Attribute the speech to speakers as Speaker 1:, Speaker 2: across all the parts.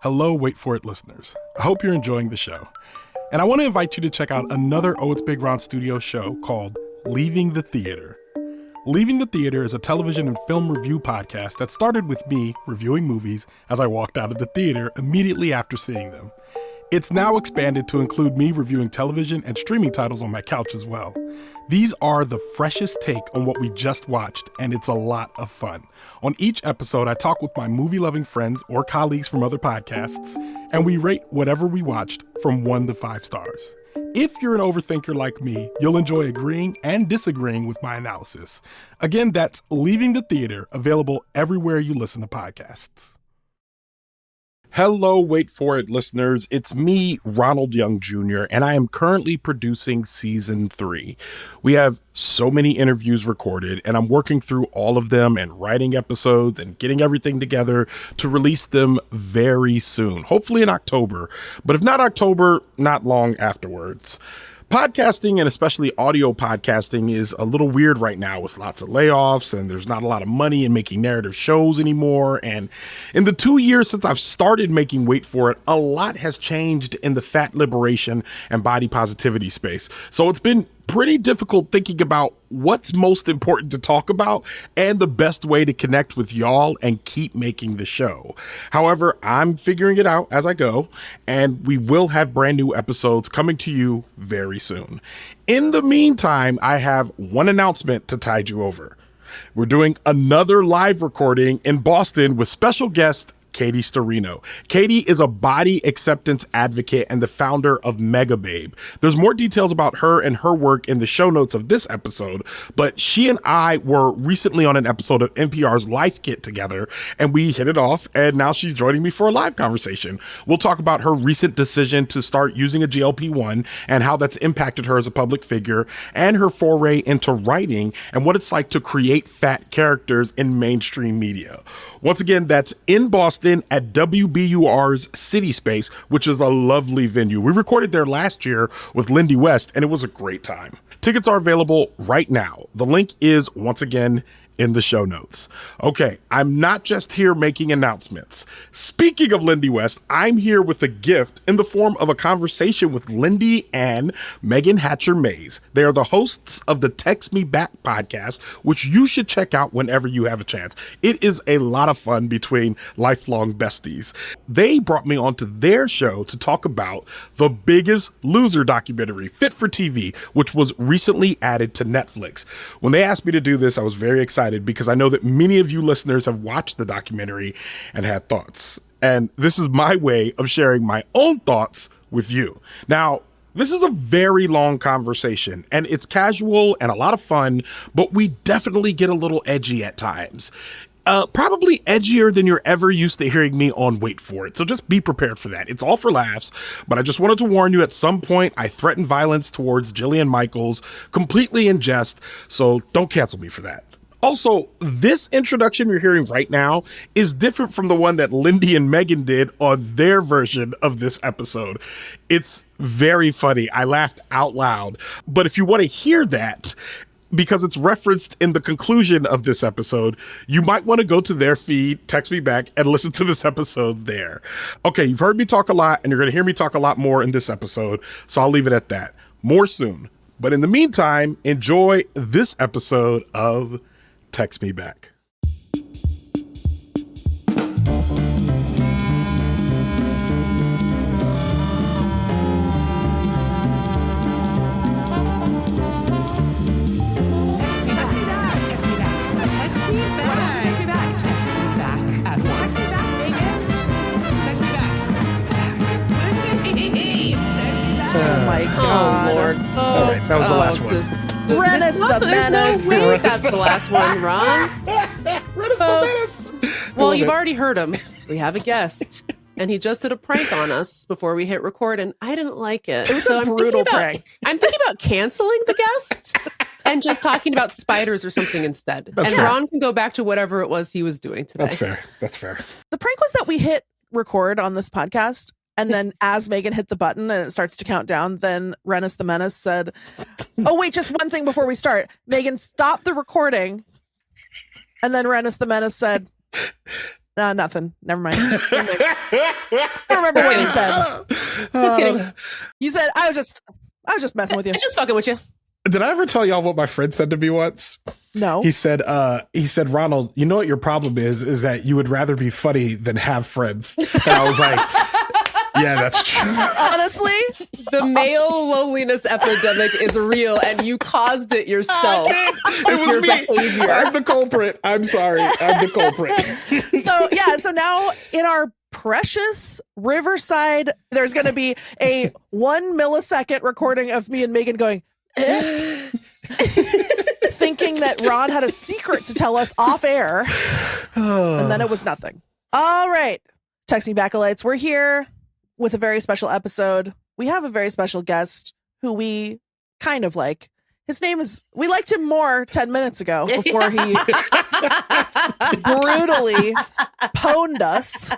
Speaker 1: Hello, Wait For It listeners. I hope you're enjoying the show. And I want to invite you to check out another Oh It's Big Ron Studio show called Leaving the Theater. Leaving the Theater is a television and film review podcast that started with me reviewing movies as I walked out of the theater immediately after seeing them. It's now expanded to include me reviewing television and streaming titles on my couch as well. These are the freshest take on what we just watched, and it's a lot of fun. On each episode, I talk with my movie-loving friends or colleagues from other podcasts, and we rate whatever we watched from 1 to 5 stars. If you're an overthinker like me, you'll enjoy agreeing and disagreeing with my analysis. Again, that's Leaving the Theater, available everywhere you listen to podcasts. Hello, Wait For It listeners. It's me, Ronald Young Jr., and I am currently producing season 3. We have so many interviews recorded, and I'm working through all of them and writing episodes and getting everything together to release them very soon, hopefully in October. But if not October, not long afterwards. Podcasting, and especially audio podcasting, is a little weird right now with lots of layoffs, and there's not a lot of money in making narrative shows anymore. And in the 2 years since I've started making Wait For It, a lot has changed in the fat liberation and body positivity space. So it's been pretty difficult thinking about what's most important to talk about and the best way to connect with y'all and keep making the show. However, I'm figuring it out as I go, and we will have brand new episodes coming to you very soon. In the meantime, I have one announcement to tide you over. We're doing another live recording in Boston with special guest Katie Storino. Katie is a body acceptance advocate and the founder of Mega Babe. There's more details about her and her work in the show notes of this episode, but she and I were recently on an episode of NPR's Life Kit together, and we hit it off, and now she's joining me for a live conversation. We'll talk about her recent decision to start using a GLP-1 and how that's impacted her as a public figure, and her foray into writing and what it's like to create fat characters in mainstream media. Once again, that's in Boston at WBUR's City Space, which is a lovely venue. We recorded there last year with Lindy West, and it was a great time. Tickets are available right now. The link is, once again, in the show notes. Okay, I'm not just here making announcements. Speaking of Lindy West, I'm here with a gift in the form of a conversation with Lindy and Meagan Hatcher-Mays. They are the hosts of the Text Me Back podcast, which you should check out whenever you have a chance. It is a lot of fun between lifelong besties. They brought me onto their show to talk about The Biggest Loser documentary, Fit for TV, which was recently added to Netflix. When they asked me to do this, I was very excited because I know that many of you listeners have watched the documentary and had thoughts. And this is my way of sharing my own thoughts with you. Now, this is a very long conversation, and it's casual and a lot of fun, but we definitely get a little edgy at times. Probably edgier than you're ever used to hearing me on Wait For It. So just be prepared for that. It's all for laughs, but I just wanted to warn you, at some point I threaten violence towards Jillian Michaels, completely in jest, so don't cancel me for that. Also, this introduction you're hearing right now is different from the one that Lindy and Meagan did on their version of this episode. It's very funny. I laughed out loud. But if you want to hear that, because it's referenced in the conclusion of this episode, you might want to go to their feed, Text Me Back, and listen to this episode there. Okay, you've heard me talk a lot, and you're going to hear me talk a lot more in this episode, so I'll leave it at that. More soon. But in the meantime, enjoy this episode of Text Me Back.
Speaker 2: Oh my God.
Speaker 3: Oh, Lord.
Speaker 1: All right, that was the last one.
Speaker 2: Rennis the Menace.
Speaker 3: No way that's the last one, Ron. Folks, well, you've already heard him. We have a guest, and he just did a prank on us before we hit record, and I didn't like it.
Speaker 2: It was a brutal prank.
Speaker 3: I'm thinking about canceling the guest and just talking about spiders or something instead.
Speaker 1: That's
Speaker 3: and
Speaker 1: fair.
Speaker 3: Ron can go back to whatever it was he was doing today.
Speaker 1: That's fair.
Speaker 2: The prank was that we hit record on this podcast, and then as Meagan hit the button and it starts to count down, then Rennis the Menace said, "Oh wait, just one thing before we start. Meagan, stop the recording." And then Rennis the Menace said, Nothing. Never mind. I don't remember what you said.
Speaker 3: Just kidding.
Speaker 2: You said I was just messing with you.
Speaker 3: Just fucking with you.
Speaker 1: Did I ever tell y'all what my friend said to me once?
Speaker 2: No.
Speaker 1: He said, Ronald, you know what your problem is that you would rather be funny than have friends. And I was like, yeah, that's true.
Speaker 2: Honestly,
Speaker 3: the male loneliness epidemic is real, and you caused it yourself.
Speaker 1: It was me. Behavior. I'm the culprit. I'm sorry. I'm the culprit.
Speaker 2: So now in our precious Riverside, there's going to be a 1 millisecond recording of me and Meagan going, thinking that Ron had a secret to tell us off air. And then it was nothing. All right. Text Me Backalites. We're here with a very special episode. We have a very special guest who we kind of like. His name is, we liked him more 10 minutes ago before he brutally pwned us.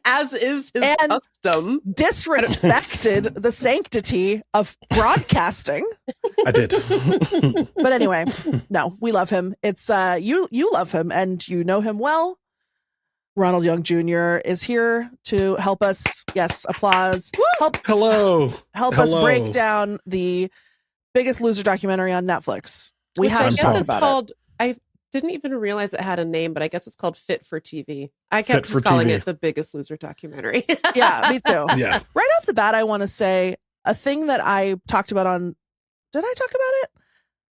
Speaker 3: As is his custom.
Speaker 2: Disrespected the sanctity of broadcasting.
Speaker 1: I did.
Speaker 2: But anyway, no, we love him. It's you love him and you know him well. Ronald Young Jr. is here to help us. Yes, applause. Help us break down the Biggest Loser documentary on Netflix.
Speaker 3: I guess it's called. I didn't even realize it had a name, but I guess it's called Fit for TV. I kept just calling it the Biggest Loser documentary.
Speaker 2: Yeah, me too.
Speaker 1: Yeah.
Speaker 2: Right off the bat, I want to say a thing that I talked about on. Did I talk about it?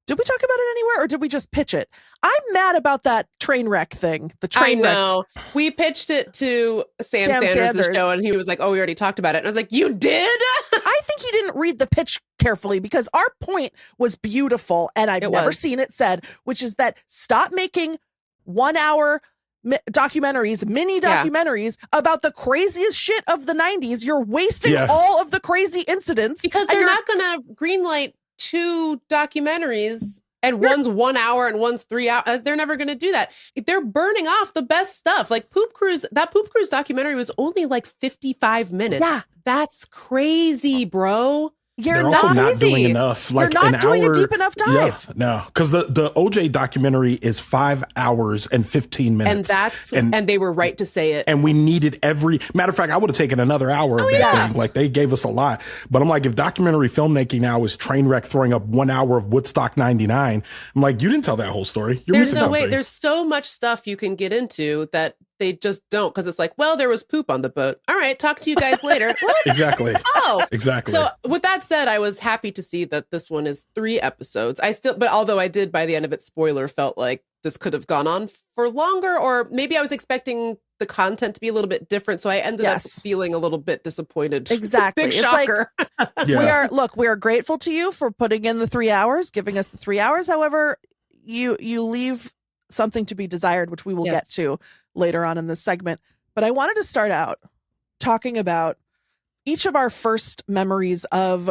Speaker 2: Did we talk about it anywhere, or did we just pitch it? I'm mad about that train wreck thing. The train wreck. I know.
Speaker 3: We pitched it to Sam Sanders' show, and he was like, "Oh, we already talked about it." And I was like, "You did?"
Speaker 2: I think he didn't read the pitch carefully because our point was beautiful, and I've never seen it said, which is that stop making 1 hour documentaries, mini documentaries about the craziest shit of the 90s. You're wasting all of the crazy incidents
Speaker 3: because they're not going to greenlight 2 documentaries and one's 1 hour and one's 3 hours. They're never going to do that. They're burning off the best stuff. Like Poop Cruise, that Poop Cruise documentary was only like 55 minutes.
Speaker 2: Yeah.
Speaker 3: That's crazy, bro.
Speaker 1: They're also not doing enough. Like
Speaker 2: you're not doing a deep enough dive.
Speaker 1: Yeah, no, because the OJ documentary is 5 hours and 15 minutes.
Speaker 3: And they were right to say it.
Speaker 1: And we needed every matter of fact, I would have taken another hour of that thing. Like they gave us a lot. But I'm like, if documentary filmmaking now is train wreck throwing up 1 hour of Woodstock 99, I'm like, you didn't tell that whole story.
Speaker 3: There's no way. There's so much stuff you can get into that they just don't, because it's like, well, there was poop on the boat. All right, talk to you guys later. What?
Speaker 1: Exactly.
Speaker 3: Oh,
Speaker 1: exactly.
Speaker 3: So with that said, I was happy to see that this one is 3 episodes. But although I did by the end of it, spoiler, felt like this could have gone on for longer, or maybe I was expecting the content to be a little bit different. So I ended up feeling a little bit disappointed.
Speaker 2: Exactly.
Speaker 3: Big shocker.
Speaker 2: Like, we are grateful to you for putting in the 3 hours, giving us the 3 hours. However, you leave something to be desired, which we will get to later on in this segment. But I wanted to start out talking about each of our first memories of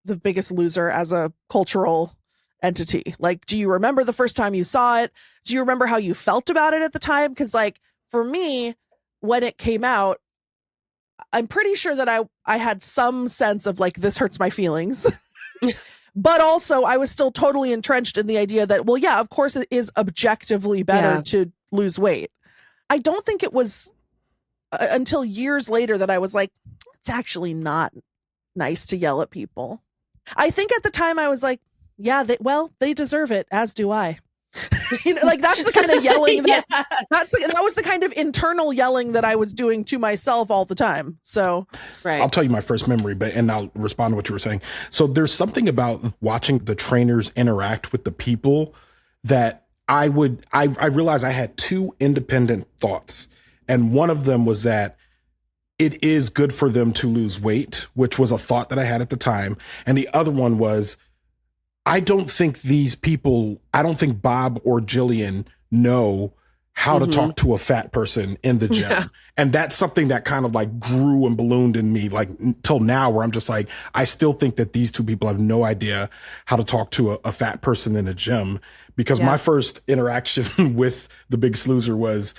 Speaker 2: The Biggest Loser as a cultural entity. Like, do you remember the first time you saw it? Do you remember how you felt about it at the time? Because like for me, when it came out, I'm pretty sure that I had some sense of like, this hurts my feelings. But also I was still totally entrenched in the idea that, well, yeah, of course it is objectively better to lose weight. I don't think it was until years later that I was like, it's actually not nice to yell at people. I think at the time I was like, yeah, they deserve it, as do I. Like that's the kind of yelling that was the kind of internal yelling that I was doing to myself all the time. So
Speaker 1: I'll tell you my first memory, and I'll respond to what you were saying. So there's something about watching the trainers interact with the people that I realized I had 2 independent thoughts. And one of them was that it is good for them to lose weight, which was a thought that I had at the time. And the other one was, I don't think Bob or Jillian know how to talk to a fat person in the gym. Yeah. And that's something that kind of like grew and ballooned in me like until now, where I'm just like, I still think that these 2 people have no idea how to talk to a fat person in a gym. Because my first interaction with The Biggest Loser was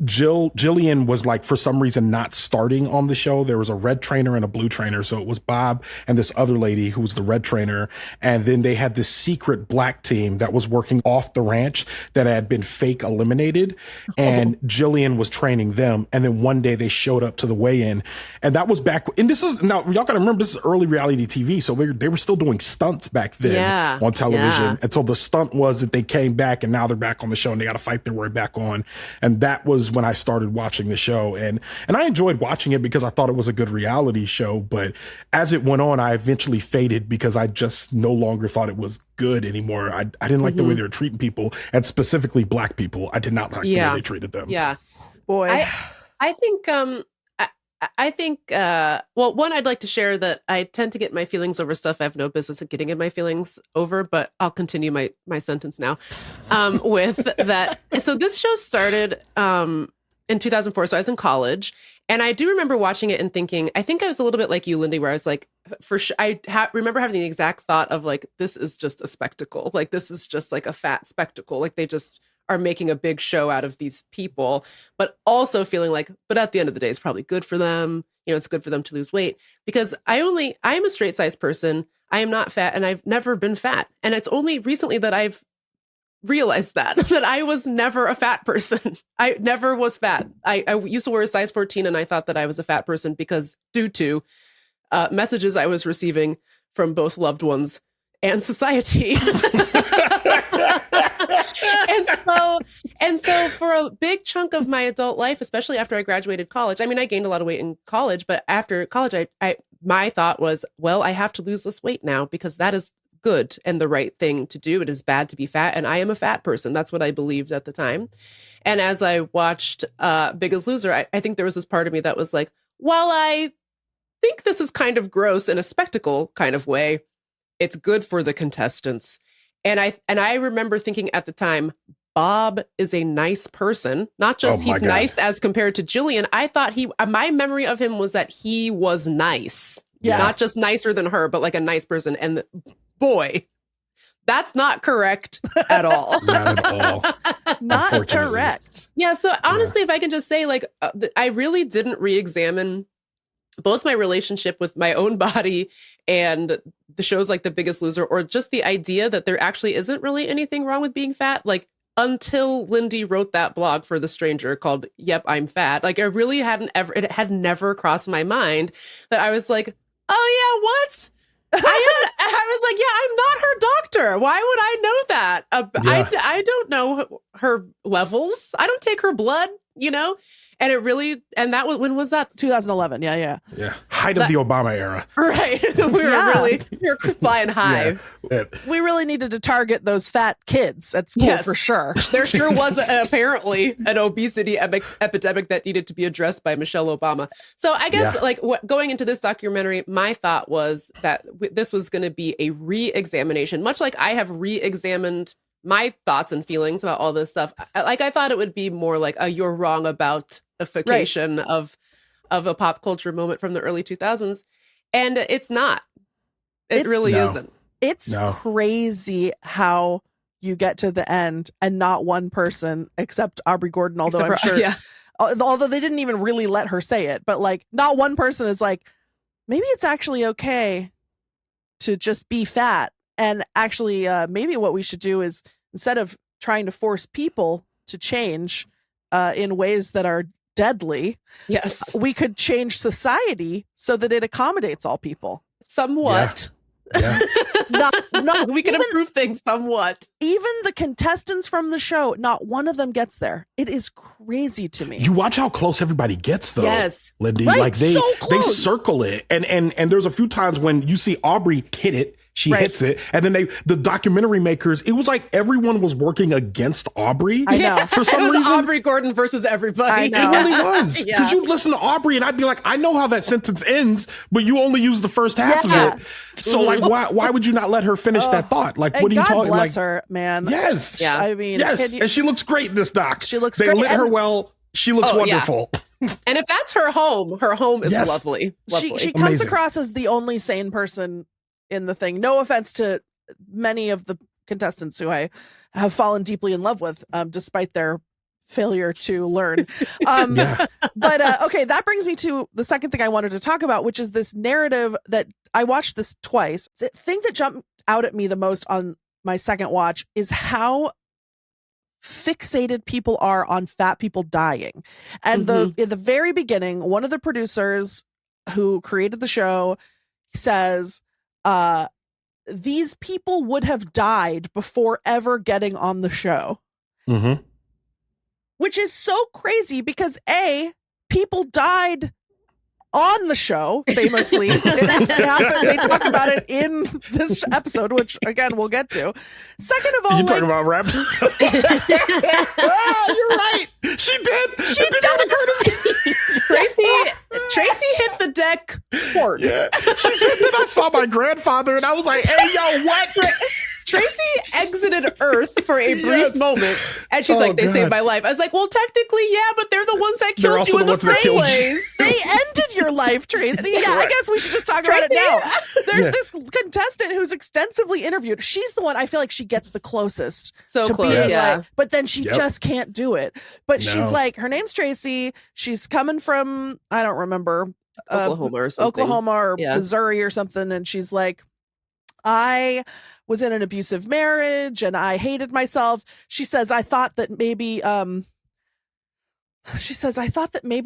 Speaker 1: Jillian was like, for some reason, not starting on the show. There was a red trainer and a blue trainer. So it was Bob and this other lady who was the red trainer. And then they had this secret black team that was working off the ranch that had been fake eliminated. And Jillian was training them. And then one day they showed up to the weigh-in. And that was back. And this is now, y'all got to remember, this is early reality TV. So they were still doing stunts back then on television. Yeah. And so the stunt was that they came back and now they're back on the show and they got to fight their way back on. And that was when I started watching the show, and I enjoyed watching it because I thought it was a good reality show. But as it went on, I eventually faded because I just no longer thought it was good anymore. I didn't like the way they were treating people, and specifically black people. I did not like the way they treated them.
Speaker 3: Yeah,
Speaker 2: boy.
Speaker 3: I think well, one, I'd like to share that I tend to get my feelings over stuff I have no business at getting in my feelings over, but I'll continue my sentence now with that. So this show started in 2004, so I was in college, and I do remember watching it and thinking, I think I was a little bit like you, Lindy, where I was like, for sure, remember having the exact thought of like, this is just a spectacle. Like, this is just like a fat spectacle. Like, they just are making a big show out of these people, but also feeling like, but at the end of the day, it's probably good for them. You know, it's good for them to lose weight, because I am a straight size person. I am not fat, and I've never been fat. And it's only recently that I've realized that I was never a fat person. I never was fat. I used to wear a size 14, and I thought that I was a fat person because due to messages I was receiving from both loved ones and society. And so for a big chunk of my adult life, especially after I graduated college, I mean, I gained a lot of weight in college, but after college, my thought was, well, I have to lose this weight now because that is good and the right thing to do. It is bad to be fat, and I am a fat person. That's what I believed at the time. And as I watched Biggest Loser, I think there was this part of me that was like, while I think this is kind of gross in a spectacle kind of way, it's good for the contestants. And I remember thinking at the time, Bob is a nice person. Not just he's nice as compared to Jillian. I thought my memory of him was that he was nice. Yeah. Not just nicer than her, but like a nice person. And boy, that's not correct at all.
Speaker 1: Not at all.
Speaker 2: Not correct.
Speaker 3: Yeah. So honestly, if I can just say, like, I really didn't re-examine both my relationship with my own body and the shows like The Biggest Loser, or just the idea that there actually isn't really anything wrong with being fat. Like, until Lindy wrote that blog for The Stranger called Yep, I'm Fat. Like, I really it had never crossed my mind that I was like, oh yeah, what? I was like, yeah, I'm not her doctor. Why would I know that? I don't know her levels. I don't take her blood, you know? And it really, and that was, when was that?
Speaker 2: 2011. Yeah.
Speaker 1: Height of the Obama era.
Speaker 3: Right. we were flying high.
Speaker 1: Yeah.
Speaker 2: We really needed to target those fat kids at school for sure.
Speaker 3: There sure was apparently an obesity epidemic that needed to be addressed by Michelle Obama. So I guess going into this documentary, my thought was that this was going to be a re-examination, much like I have re-examined my thoughts and feelings about all this stuff. I thought it would be more like a you're wrong about ification of a pop culture moment from the early 2000s. And it's not. It really isn't.
Speaker 2: It's crazy how you get to the end and not one person except Aubrey Gordon, although although they didn't even really let her say it, but like not one person is like, maybe it's actually okay to just be fat. And actually, maybe what we should do is, instead of trying to force people to change in ways that are deadly, we could change society so that it accommodates all people.
Speaker 3: Somewhat.
Speaker 1: Yeah.
Speaker 2: Not
Speaker 3: we can improve things somewhat.
Speaker 2: Even the contestants from the show, not one of them gets there. It is crazy to me.
Speaker 1: You watch how close everybody gets, though.
Speaker 3: Yes,
Speaker 1: Lindy.
Speaker 2: Right,
Speaker 1: like they circle it, and there's a few times when you see Aubrey hit it. She hits it, and then the documentary makers, it was like everyone was working against Aubrey.
Speaker 2: I know.
Speaker 1: For some reason,
Speaker 3: Aubrey Gordon versus everybody.
Speaker 2: I know.
Speaker 1: It really was. Because you'd listen to Aubrey, and I'd be like, I know how that sentence ends, but you only use the first half of it. So, like, why would you not let her finish that thought? Like, what are you talking about?
Speaker 2: God bless her, man.
Speaker 1: Yes.
Speaker 2: Yeah. I mean,
Speaker 1: and she looks great in this doc.
Speaker 2: She looks
Speaker 1: they
Speaker 2: great.
Speaker 1: lit her well. She looks wonderful.
Speaker 3: Yeah. And if that's her home is lovely.
Speaker 2: She comes across as the only sane person in the thing. No offense to many of the contestants who I have fallen deeply in love with, despite their failure to learn. But okay, that brings me to the second thing I wanted to talk about, which is this narrative that I watched this twice. The thing that jumped out at me the most on my second watch is how fixated people are on fat people dying. And in the very beginning, one of the producers who created the show says, these people would have died before ever getting on the show. Which is so crazy because people died on the show, famously. They talk about it in this episode, which again we'll get to. Second of all,
Speaker 1: you talking about rap? You're right. She did.
Speaker 2: She did.
Speaker 3: Tracy hit the deck hard.
Speaker 1: Yeah. She said that I saw my grandfather and I was like, hey, yo, what?
Speaker 3: Tracy exited Earth for a brief moment, and she's like, they saved my life. I was like, well, technically, yeah, but they're the ones that killed you in the first place.
Speaker 2: They ended your life, Tracy. Yeah, I guess we should just talk about it now. There's this contestant who's extensively interviewed. She's the one I feel like she gets the closest to being like, but then she just can't do it. But she's like, her name's Tracy. She's coming from, I don't remember, Oklahoma or Missouri or something. And she's like, I was in an abusive marriage and I hated myself. She says, I thought that maybe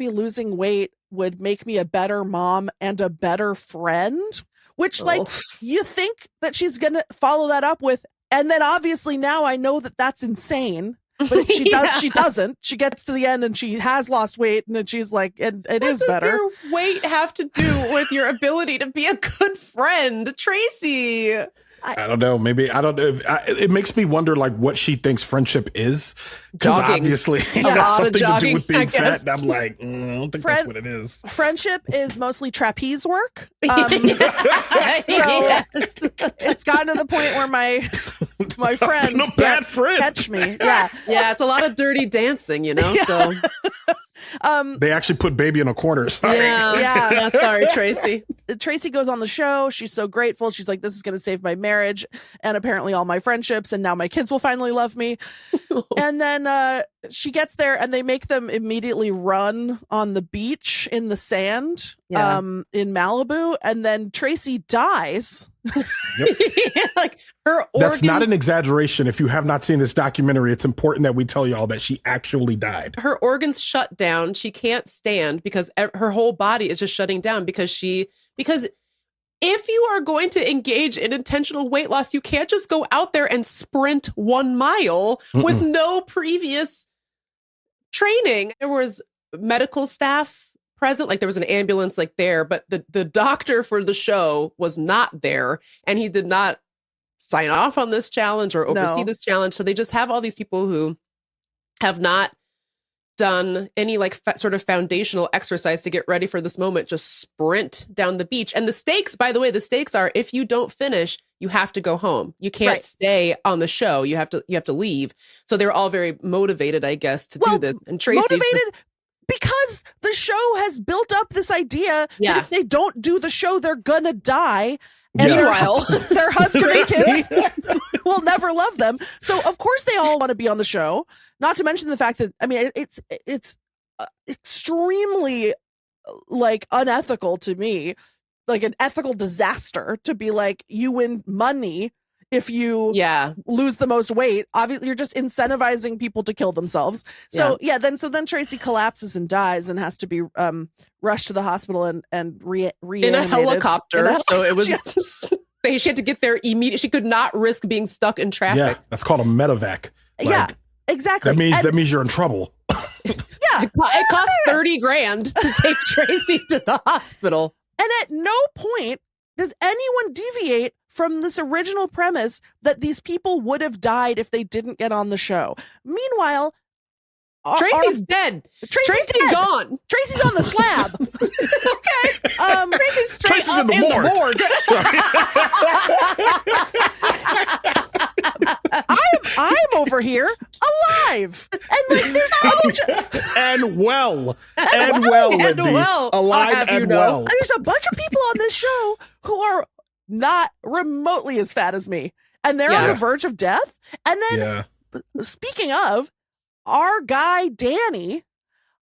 Speaker 2: losing weight would make me a better mom and a better friend, which like you think that she's going to follow that up with. And then obviously now I know that that's insane, but if she does, she doesn't. She gets to the end and she has lost weight and then she's like, it is better.
Speaker 3: What does your weight have to do with your ability to be a good friend, Tracy?
Speaker 1: I don't know. Maybe I don't know. It makes me wonder, like, what she thinks friendship is. Because obviously, it has something to do with being fat. And I'm like, I don't think that's what it is.
Speaker 2: Friendship is mostly trapeze work. So it's gotten to the point where my friend can't catch me. Yeah,
Speaker 3: it's a lot of dirty dancing, you know. So.
Speaker 1: They actually put baby in a corner. Sorry.
Speaker 3: Yeah. Sorry, Tracy.
Speaker 2: Tracy goes on the show. She's so grateful. She's like, this is going to save my marriage and apparently all my friendships. And now my kids will finally love me. And then she gets there and they make them immediately run on the beach in the sand in Malibu. And then Tracy dies.
Speaker 3: Like her organ.
Speaker 1: That's not an exaggeration. If you have not seen this documentary, it's important that we tell you all that she actually died.
Speaker 3: Her organs shut down. She can't stand because her whole body is just shutting down because if you are going to engage in intentional weight loss, you can't just go out there and sprint 1 mile with no previous training. There was medical staff present, like there was an ambulance like there, but the doctor for the show was not there and he did not sign off on this challenge or oversee this challenge. So they just have all these people who have not done any like sort of foundational exercise to get ready for this moment, just sprint down the beach. And the stakes, by the way, are if you don't finish, you have to go home. You can't stay on the show. You have to leave. So they're all very motivated, I guess, to do this. And Tracy's
Speaker 2: motivated because the show has built up this idea that if they don't do the show, they're gonna die. And
Speaker 3: meanwhile,
Speaker 2: their husband and kids will never love them. So of course they all want to be on the show. Not to mention the fact that, I mean, it's extremely like unethical to me, like an ethical disaster to be like, you win money if you lose the most weight. Obviously, you're just incentivizing people to kill themselves. So then Tracy collapses and dies and has to be rushed to the hospital and reanimated
Speaker 3: in a helicopter. So it was she had to get there immediately. She could not risk being stuck in traffic.
Speaker 1: Yeah, that's called a medevac.
Speaker 2: Exactly.
Speaker 1: That means you're in trouble.
Speaker 3: It costs $30,000 to take Tracy to the hospital.
Speaker 2: And at no point does anyone deviate from this original premise that these people would have died if they didn't get on the show. Meanwhile,
Speaker 3: Tracy's dead. Tracy's dead. Gone.
Speaker 2: Tracy's on the slab. Okay.
Speaker 3: Tracy's straight up
Speaker 1: in the morgue.
Speaker 2: I'm over here alive, and like there's a bunch of
Speaker 1: and well, Lindy, alive and well.
Speaker 2: There's a bunch of people on this show who are not remotely as fat as me, and they're on the verge of death. And then, speaking of, our guy Danny,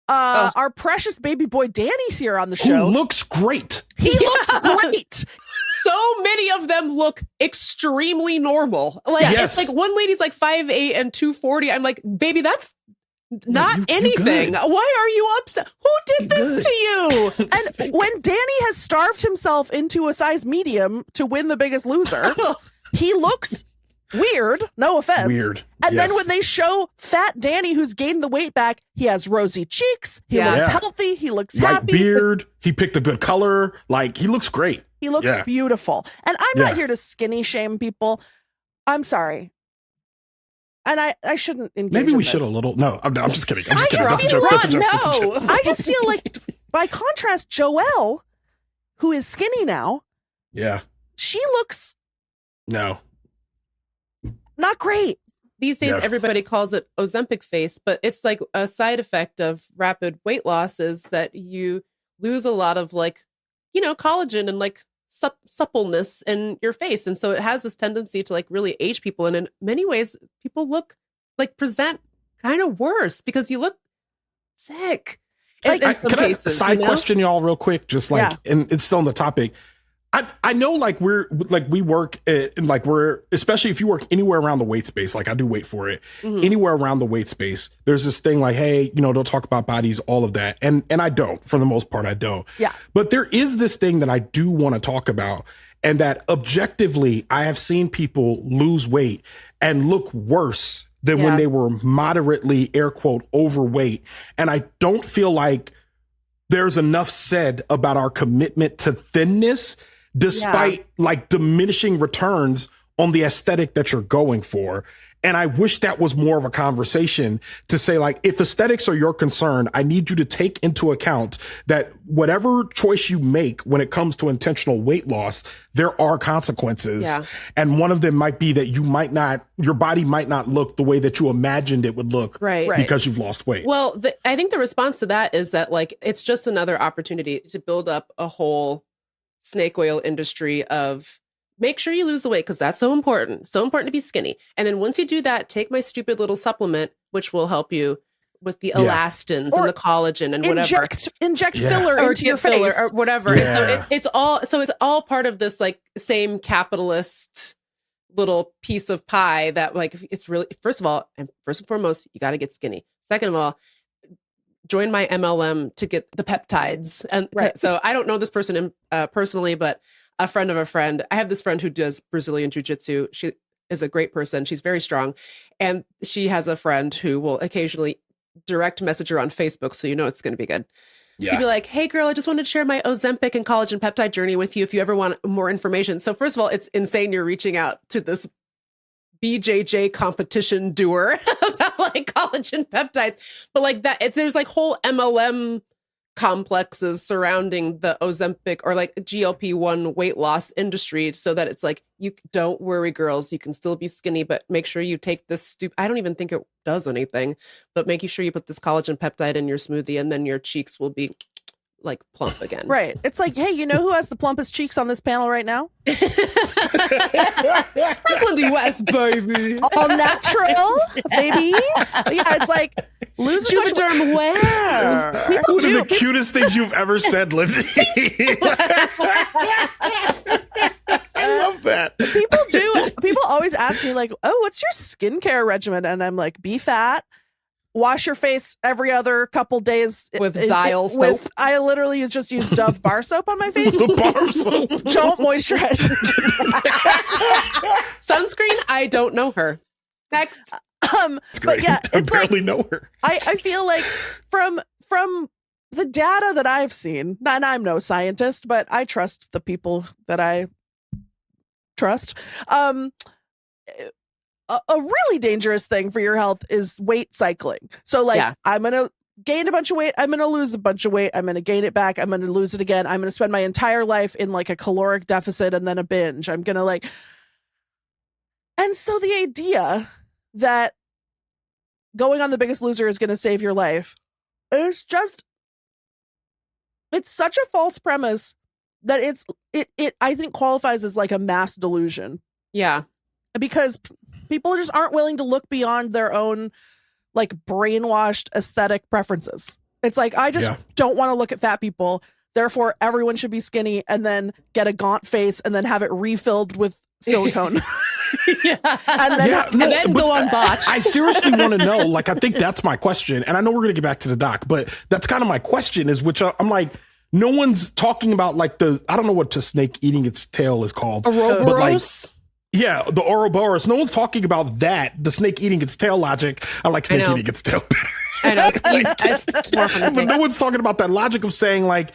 Speaker 2: our precious baby boy Danny's here on the
Speaker 1: Who
Speaker 2: show.
Speaker 1: looks great.
Speaker 2: He looks great.
Speaker 3: So many of them look extremely normal. Like it's like one lady's like 5'8" and 240. I'm like, baby, that's not anything. Why are you upset? Who did this to you?
Speaker 2: And when Danny has starved himself into a size medium to win The Biggest Loser, he looks weird. No offense.
Speaker 1: Weird.
Speaker 2: And then when they show fat Danny, who's gained the weight back, he has rosy cheeks. He looks healthy. He looks happy.
Speaker 1: Beard. He picked a good color. Like, he looks great.
Speaker 2: He looks beautiful. And I'm not here to skinny shame people. I'm sorry. And I shouldn't engage.
Speaker 1: Maybe we
Speaker 2: in
Speaker 1: should
Speaker 2: this.
Speaker 1: a little. No, I'm just kidding. I'm just kidding.
Speaker 2: Just
Speaker 1: That's a joke. That's a joke.
Speaker 2: No. I just feel like, by contrast, Joelle, who is skinny now, she looks
Speaker 1: not
Speaker 2: great.
Speaker 3: These days, everybody calls it Ozempic face, but it's like a side effect of rapid weight loss is that you lose a lot of collagen and suppleness in your face. And so it has this tendency to really age people. And in many ways, people present kind of worse because you look sick.
Speaker 1: Can I side question y'all real quick? Just and it's still on the topic. I know we work we're, especially if you work anywhere around the weight space, I do wait for it, anywhere around the weight space, there's this thing hey, don't talk about bodies, all of that. And I don't, for the most part, I don't.
Speaker 2: Yeah.
Speaker 1: But there is this thing that I do want to talk about, and that objectively, I have seen people lose weight and look worse than when they were moderately, air quote, overweight. And I don't feel like there's enough said about our commitment to thinness, despite diminishing returns on the aesthetic that you're going for. And I wish that was more of a conversation to say, if aesthetics are your concern, I need you to take into account that whatever choice you make when it comes to intentional weight loss, there are consequences. Yeah. And one of them might be that your body might not look the way that you imagined it would look because you've lost weight.
Speaker 3: Well, I think the response to that is that it's just another opportunity to build up a whole snake oil industry of make sure you lose the weight because that's so important to be skinny. And then once you do that, take my stupid little supplement, which will help you with the elastins and the collagen and whatever.
Speaker 2: Inject filler into your face
Speaker 3: or whatever. Yeah. And so it's all part of this same capitalist little piece of pie that it's really, first and foremost, you got to get skinny. Second of all, join my MLM to get the peptides. And so I don't know this person personally, but a friend of a friend. I have this friend who does Brazilian jiu-jitsu. She is a great person. She's very strong. And she has a friend who will occasionally direct message her on Facebook. So it's going to be good. Yeah. To be like, hey girl, I just wanted to share my Ozempic and collagen peptide journey with you if you ever want more information. So first of all, it's insane you're reaching out to this BJJ competition doer about collagen peptides. But that, there's whole MLM complexes surrounding the Ozempic or GLP-1 weight loss industry so that it's you don't worry, girls, you can still be skinny, but make sure you take this I don't even think it does anything, but making sure you put this collagen peptide in your smoothie and then your cheeks will be plump again.
Speaker 2: Right. It's hey, you know who has the plumpest cheeks on this panel right now?
Speaker 3: Lindy West, baby.
Speaker 2: All natural, baby. Yeah, it's lose
Speaker 3: Juvederm wear.
Speaker 1: One of the cutest things you've ever said, Lindy. I love that.
Speaker 2: People always ask me oh, what's your skincare regimen? And I'm be fat, wash your face every other couple days
Speaker 3: with Dial soap.
Speaker 2: I literally just use Dove bar soap on my face.
Speaker 1: The bar soap.
Speaker 2: Don't moisturize.
Speaker 3: Sunscreen. I don't know her. Next.
Speaker 2: But yeah,
Speaker 1: I barely know her.
Speaker 2: I feel from the data that I've seen, and I'm no scientist, but I trust the people that I trust. A really dangerous thing for your health is weight cycling. So I'm going to gain a bunch of weight. I'm going to lose a bunch of weight. I'm going to gain it back. I'm going to lose it again. I'm going to spend my entire life in a caloric deficit and then a binge. I'm going to and so the idea that going on The Biggest Loser is going to save your life is it's such a false premise that it I think qualifies as a mass delusion.
Speaker 3: Yeah.
Speaker 2: Because people just aren't willing to look beyond their own like brainwashed aesthetic preferences. It's like, I just don't want to look at fat people. Therefore, everyone should be skinny and then get a gaunt face and then have it refilled with silicone.
Speaker 3: And then go on botch.
Speaker 1: I seriously want to know, like, I think that's my question. And I know we're going to get back to the doc, but that's kind of my question is, which I'm like, no one's talking about like I don't know what the snake eating its tail is called.
Speaker 3: Ouroboros?
Speaker 1: Like, the Ouroboros. No one's talking about that. The snake eating its tail logic. I like snake eating its tail better.
Speaker 3: I know. It's more fun.
Speaker 1: But no one's talking about that logic of saying like,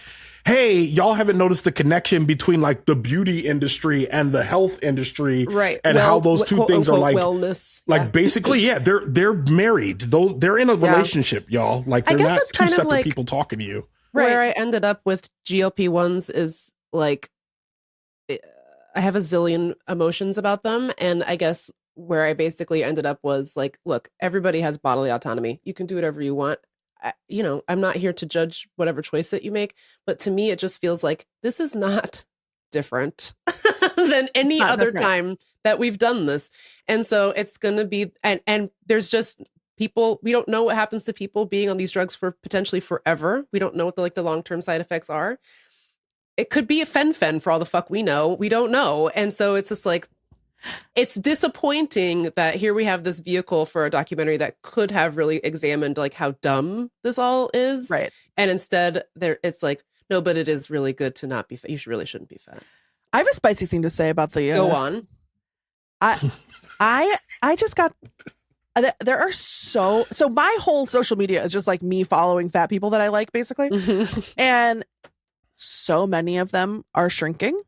Speaker 1: hey, y'all haven't noticed the connection between like the beauty industry and the health industry,
Speaker 3: right?
Speaker 1: And how those two things are like
Speaker 3: wellness.
Speaker 1: Like basically, they're married. Though they're in a relationship, y'all. Like they're not two separate people talking to you.
Speaker 3: Where I ended up with GLP-1s is like, I have a zillion emotions about them, and I guess where I basically ended up was like, look, everybody has bodily autonomy. You can do whatever you want. I'm not here to judge whatever choice that you make, but to me, it just feels like this is not different than any other time that we've done this. And so it's going to be, and there's just people, we don't know what happens to people being on these drugs for potentially forever. We don't know what the long-term side effects are. It could be a fen-phen for all the fuck we know. We don't know. And so it's just like, it's disappointing that here we have this vehicle for a documentary that could have really examined like how dumb this all is.
Speaker 2: Right.
Speaker 3: And instead it's like, no, but it is really good to not be fat. You really shouldn't be fat.
Speaker 2: I have a spicy thing to say about the
Speaker 3: go on.
Speaker 2: I just got there are so my whole social media is just like me following fat people that I like, basically. And so many of them are shrinking.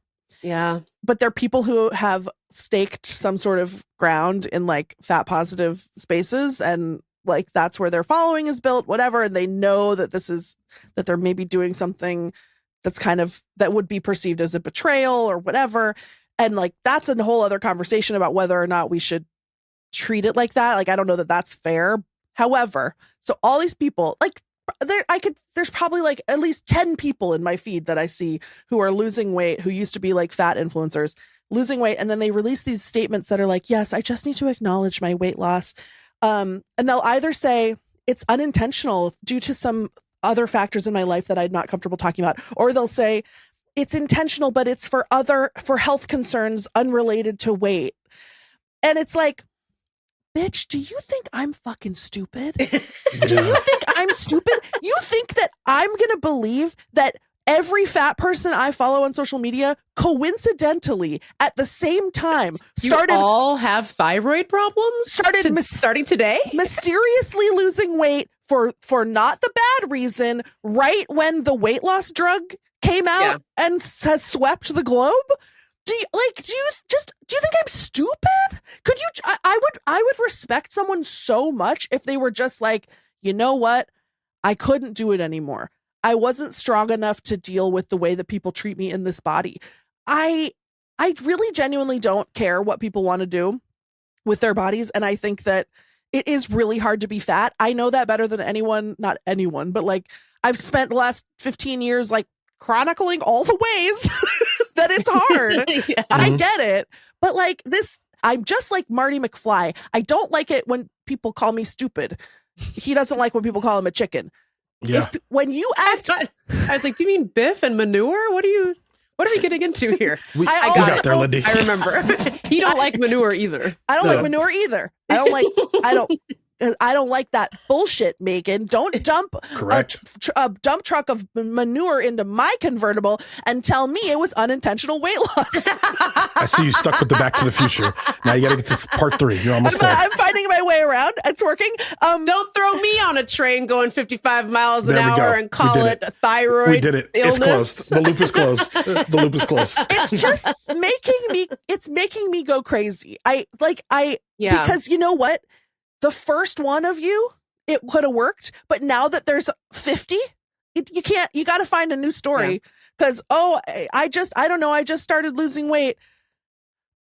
Speaker 3: Yeah.
Speaker 2: But they're people who have staked some sort of ground in like fat positive spaces, and like that's where their following is built, whatever. And they know that that they're maybe doing something that's kind of, that would be perceived as a betrayal or whatever. And like, that's a whole other conversation about whether or not we should treat it like that. Like, I don't know that that's fair. However, so all these people, like, there's probably like at least 10 people in my feed that I see who are losing weight, who used to be like fat influencers, losing weight. And then they release these statements that are like, yes, I just need to acknowledge my weight loss. And they'll either say it's unintentional due to some other factors in my life that I'm not comfortable talking about, or they'll say it's intentional, but it's for health concerns unrelated to weight. And it's like, bitch, do you think I'm fucking stupid? Do you think I'm stupid? You think that I'm going to believe that every fat person I follow on social media coincidentally at the same time started,
Speaker 3: you all have thyroid problems? Starting today?
Speaker 2: Mysteriously losing weight for not the bad reason right when the weight loss drug came out and has swept the globe? Do you think I'm stupid? Could you, I would respect someone so much if they were just like, you know what? I couldn't do it anymore. I wasn't strong enough to deal with the way that people treat me in this body. I really genuinely don't care what people want to do with their bodies. And I think that it is really hard to be fat. I know that better than anyone, not anyone, but like I've spent the last 15 years like chronicling all the ways that it's hard. I get it. But like this, I'm just like Marty McFly. I don't like it when people call me stupid. He doesn't like when people call him a chicken.
Speaker 1: Yeah.
Speaker 2: When you act,
Speaker 3: I was like, do you mean Biff and manure? What are we getting into here?
Speaker 1: I got there, Lindy.
Speaker 3: I remember. He don't like manure either.
Speaker 2: I don't like manure either. I don't like that bullshit, Meagan. Don't dump a dump truck of manure into my convertible and tell me it was unintentional weight loss.
Speaker 1: I see you stuck with the Back to the Future. Now you got to get to part 3. You're almost there.
Speaker 2: I'm finding my way around. It's working.
Speaker 3: Don't throw me on a train going 55 miles an hour and call it thyroid.
Speaker 1: We did it.
Speaker 3: Illness.
Speaker 1: It's closed. The loop is closed. The loop is closed.
Speaker 2: It's just making me go crazy. Because you know what? The first one of you, it could have worked, but now that there's 50, you got to find a new story. Because, I don't know, I just started losing weight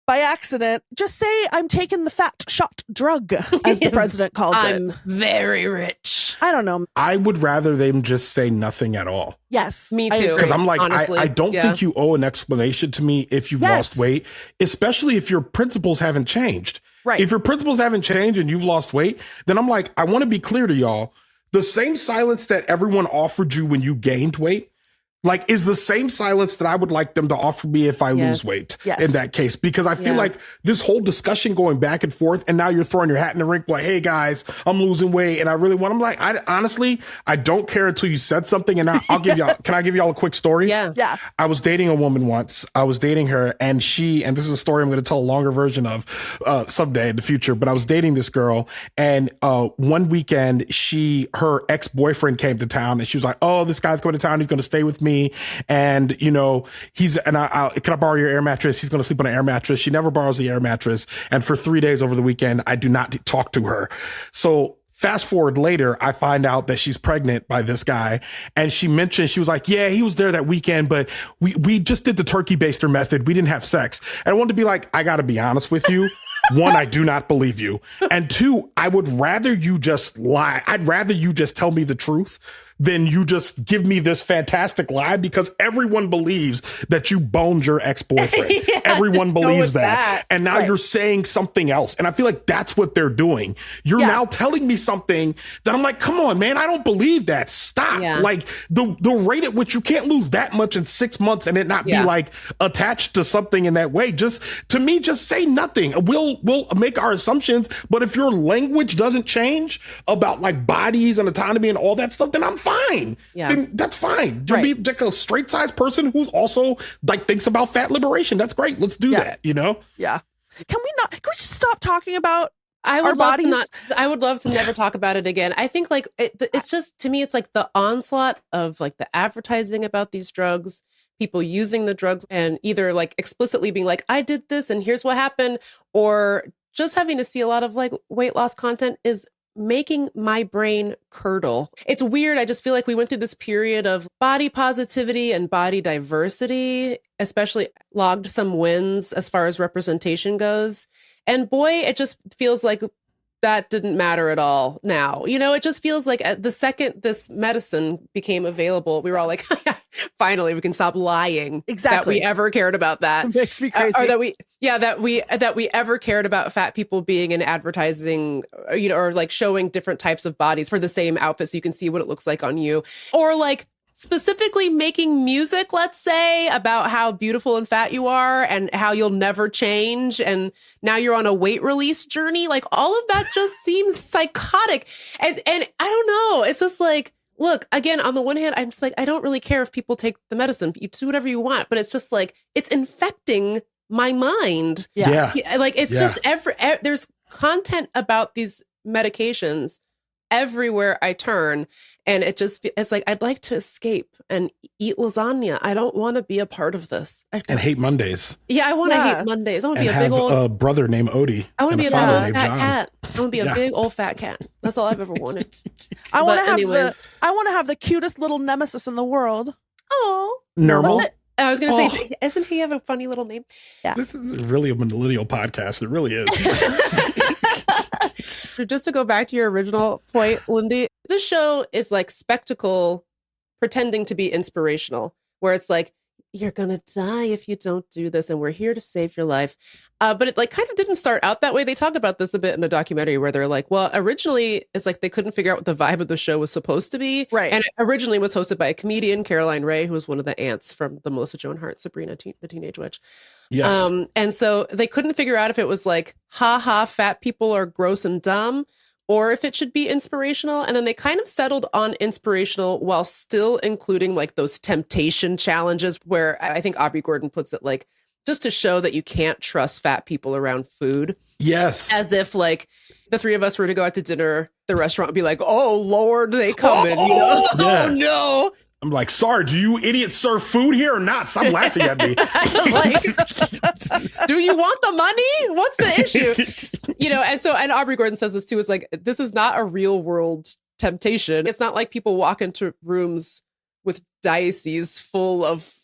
Speaker 2: by accident. Just say I'm taking the fat shot drug, as the president calls it.
Speaker 3: I'm very rich.
Speaker 2: I don't know.
Speaker 1: I would rather them just say nothing at all.
Speaker 2: Yes.
Speaker 3: Me too.
Speaker 1: Because I'm like,
Speaker 3: honestly,
Speaker 1: I don't think you owe an explanation to me if you've lost weight, especially if your principles haven't changed.
Speaker 2: Right.
Speaker 1: If your principles haven't changed and you've lost weight, then I'm like, I want to be clear to y'all. The same silence that everyone offered you when you gained weight, like, is the same silence that I would like them to offer me if I lose weight in that case. Because I feel like this whole discussion going back and forth, and now you're throwing your hat in the ring like, hey guys, I'm losing weight and I really want, I'm like, I don't care until you said something. And I'll give y'all, can I give y'all a quick story?
Speaker 3: Yeah.
Speaker 1: I was dating a woman once. I was dating her and this is a story I'm going to tell a longer version of someday in the future, but I was dating this girl and one weekend her ex-boyfriend came to town and she was like, oh, this guy's going to town. He's going to stay with me. And, you know, can I borrow your air mattress? He's going to sleep on an air mattress. She never borrows the air mattress. And for 3 days over the weekend, I do not talk to her. So fast forward later, I find out that she's pregnant by this guy. And she mentioned, she was like, yeah, he was there that weekend, but we just did the turkey baster method. We didn't have sex. And I wanted to be like, I got to be honest with you. One, I do not believe you. And two, I would rather you just lie. I'd rather you just tell me the truth than you just give me this fantastic lie, because everyone believes that you boned your ex-boyfriend. Everyone believes that. And now you're saying something else. And I feel like that's what they're doing. You're now telling me something that I'm like, come on, man, I don't believe that. Stop. Like the rate at which you can't lose that much in 6 months and it not be like attached to something in that way. Just to me, just say nothing. We'll make our assumptions. But if your language doesn't change about like bodies and autonomy and all that stuff, then I'm fine. Then that's fine. You'll be like a straight sized person who's also like thinks about fat liberation. That's great. Let's do that, you know?
Speaker 2: Yeah. Can we just stop talking about
Speaker 3: I would
Speaker 2: our
Speaker 3: love
Speaker 2: bodies?
Speaker 3: I would love to never talk about it again. I think like it's just, to me, it's like the onslaught of like the advertising about these drugs, people using the drugs and either like explicitly being like, I did this and here's what happened, or just having to see a lot of like weight loss content is making my brain curdle. It's weird. I just feel like we went through this period of body positivity and body diversity, especially logged some wins as far as representation goes. And boy, it just feels like that didn't matter at all now. You know, it just feels like at the second this medicine became available, we were all like, finally, we can stop lying that we ever cared about that.
Speaker 2: It makes me crazy.
Speaker 3: Or that we ever cared about fat people being in advertising, you know, or like showing different types of bodies for the same outfit so you can see what it looks like on you. Or like specifically making music, let's say, about how beautiful and fat you are and how you'll never change. And now you're on a weight release journey. Like all of that just seems psychotic. And I don't know. It's just like, look, again, on the one hand, I'm just like, I don't really care if people take the medicine. You do whatever you want. But it's just like, it's infecting my mind.
Speaker 2: Yeah.
Speaker 3: Like it's just there's content about these medications everywhere I turn. And it's like, I'd like to escape and eat lasagna. I don't want to be a part of this.
Speaker 1: And hate Mondays.
Speaker 3: Yeah, I want to hate Mondays. I want to be a big old...
Speaker 1: a brother named Odie.
Speaker 3: I want to be a big fat cat. I want to be a big old fat cat. That's all I've ever wanted.
Speaker 2: I want to have the cutest little nemesis in the world. Oh.
Speaker 1: Normal.
Speaker 3: I was going to say, doesn't he have a funny little name?
Speaker 2: Yeah.
Speaker 1: This is really a millennial podcast. It really is.
Speaker 3: Just to go back to your original point, Lindy, this show is like spectacle pretending to be inspirational, where it's like, you're going to die if you don't do this, and we're here to save your life. But it like kind of didn't start out that way. They talk about this a bit in the documentary where they're like, well, originally it's like they couldn't figure out what the vibe of the show was supposed to be.
Speaker 2: Right.
Speaker 3: And it originally was hosted by a comedian, Caroline Rhea, who was one of the aunts from the Melissa Joan Hart, Sabrina, the Teenage Witch.
Speaker 1: Yes.
Speaker 3: And so they couldn't figure out if it was like, ha ha, fat people are gross and dumb, or if it should be inspirational. And then they kind of settled on inspirational while still including like those temptation challenges, where I think Aubrey Gordon puts it like, just to show that you can't trust fat people around food.
Speaker 1: Yes.
Speaker 3: As if like the three of us were to go out to dinner, the restaurant would be like, oh Lord, they come in, you know?
Speaker 1: Yeah.
Speaker 3: Oh no.
Speaker 1: I'm like, sorry, do you idiots serve food here or not? Stop laughing at me.
Speaker 3: Like, do you want the money? What's the issue? You know, and Aubrey Gordon says this too. It's like, this is not a real world temptation. It's not like people walk into rooms with diocese full of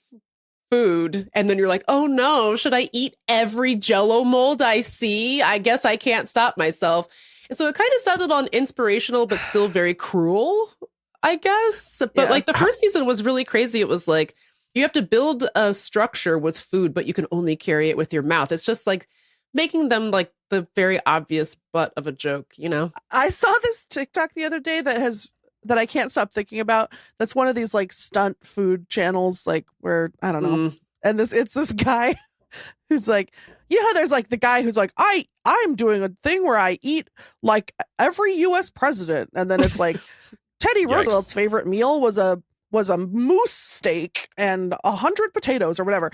Speaker 3: food and then you're like, oh no, should I eat every Jell-O mold I see? I guess I can't stop myself. And so it kind of settled on inspirational, but still very cruel, I guess. But like the first season was really crazy. It was like, you have to build a structure with food, but you can only carry it with your mouth. It's just like making them like the very obvious butt of a joke, you know?
Speaker 2: I saw this TikTok the other day that I can't stop thinking about. That's one of these like stunt food channels, like where I don't know. And it's this guy who's like, you know how there's like the guy who's like, I'm doing a thing where I eat like every US president, and then it's like Teddy Roosevelt's favorite meal was a moose steak and 100 potatoes or whatever.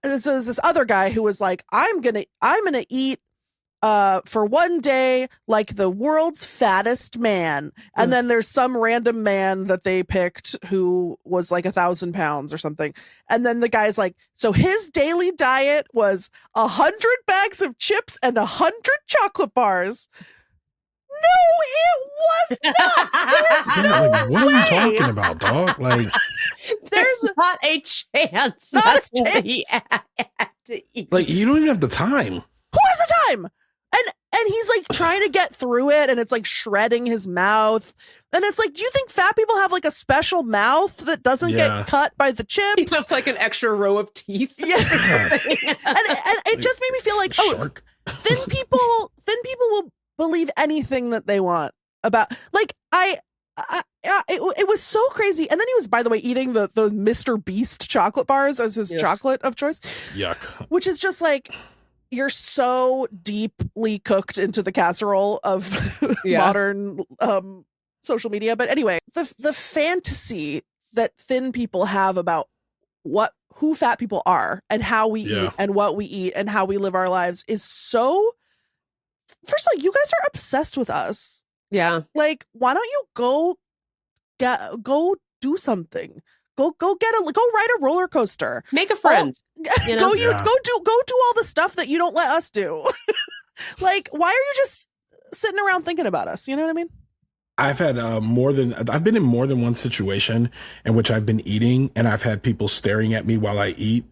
Speaker 2: And so there's this other guy who was like, I'm gonna eat for one day like the world's fattest man, and then there's some random man that they picked who was like 1,000 pounds or something, and then the guy's like, so his daily diet was 100 bags of chips and 100 chocolate bars. No, it was not. There's no
Speaker 1: like, what
Speaker 2: way.
Speaker 1: are you talking about, dog? Like,
Speaker 3: there's not a chance.
Speaker 2: Not
Speaker 3: That's
Speaker 2: a chance.
Speaker 3: what he had to eat.
Speaker 1: like you don't even have the time.
Speaker 2: Who has the time? And he's like trying to get through it, and it's like shredding his mouth. And it's like, do you think fat people have like a special mouth that doesn't get cut by the
Speaker 3: He
Speaker 2: chips?
Speaker 3: has like an extra row of teeth.
Speaker 2: Yeah. and it just made me feel like, thin people will believe anything that they want about, like, it was so crazy. And then he was, by the way, eating the Mr. Beast chocolate bars as his chocolate of choice.
Speaker 1: Yuck. Which
Speaker 2: is just like, you're so deeply cooked into the casserole of modern social media. But anyway, the fantasy that thin people have about who fat people are and how we eat and what we eat and how we live our lives is so. First of all, you guys are obsessed with us.
Speaker 3: Yeah.
Speaker 2: Like, why don't you go do something? Go ride a roller coaster.
Speaker 3: Make a friend.
Speaker 2: You know? Go do all the stuff that you don't let us do. Like, why are you just sitting around thinking about us? You know what I mean?
Speaker 1: I've been in more than one situation in which I've been eating and I've had people staring at me while I eat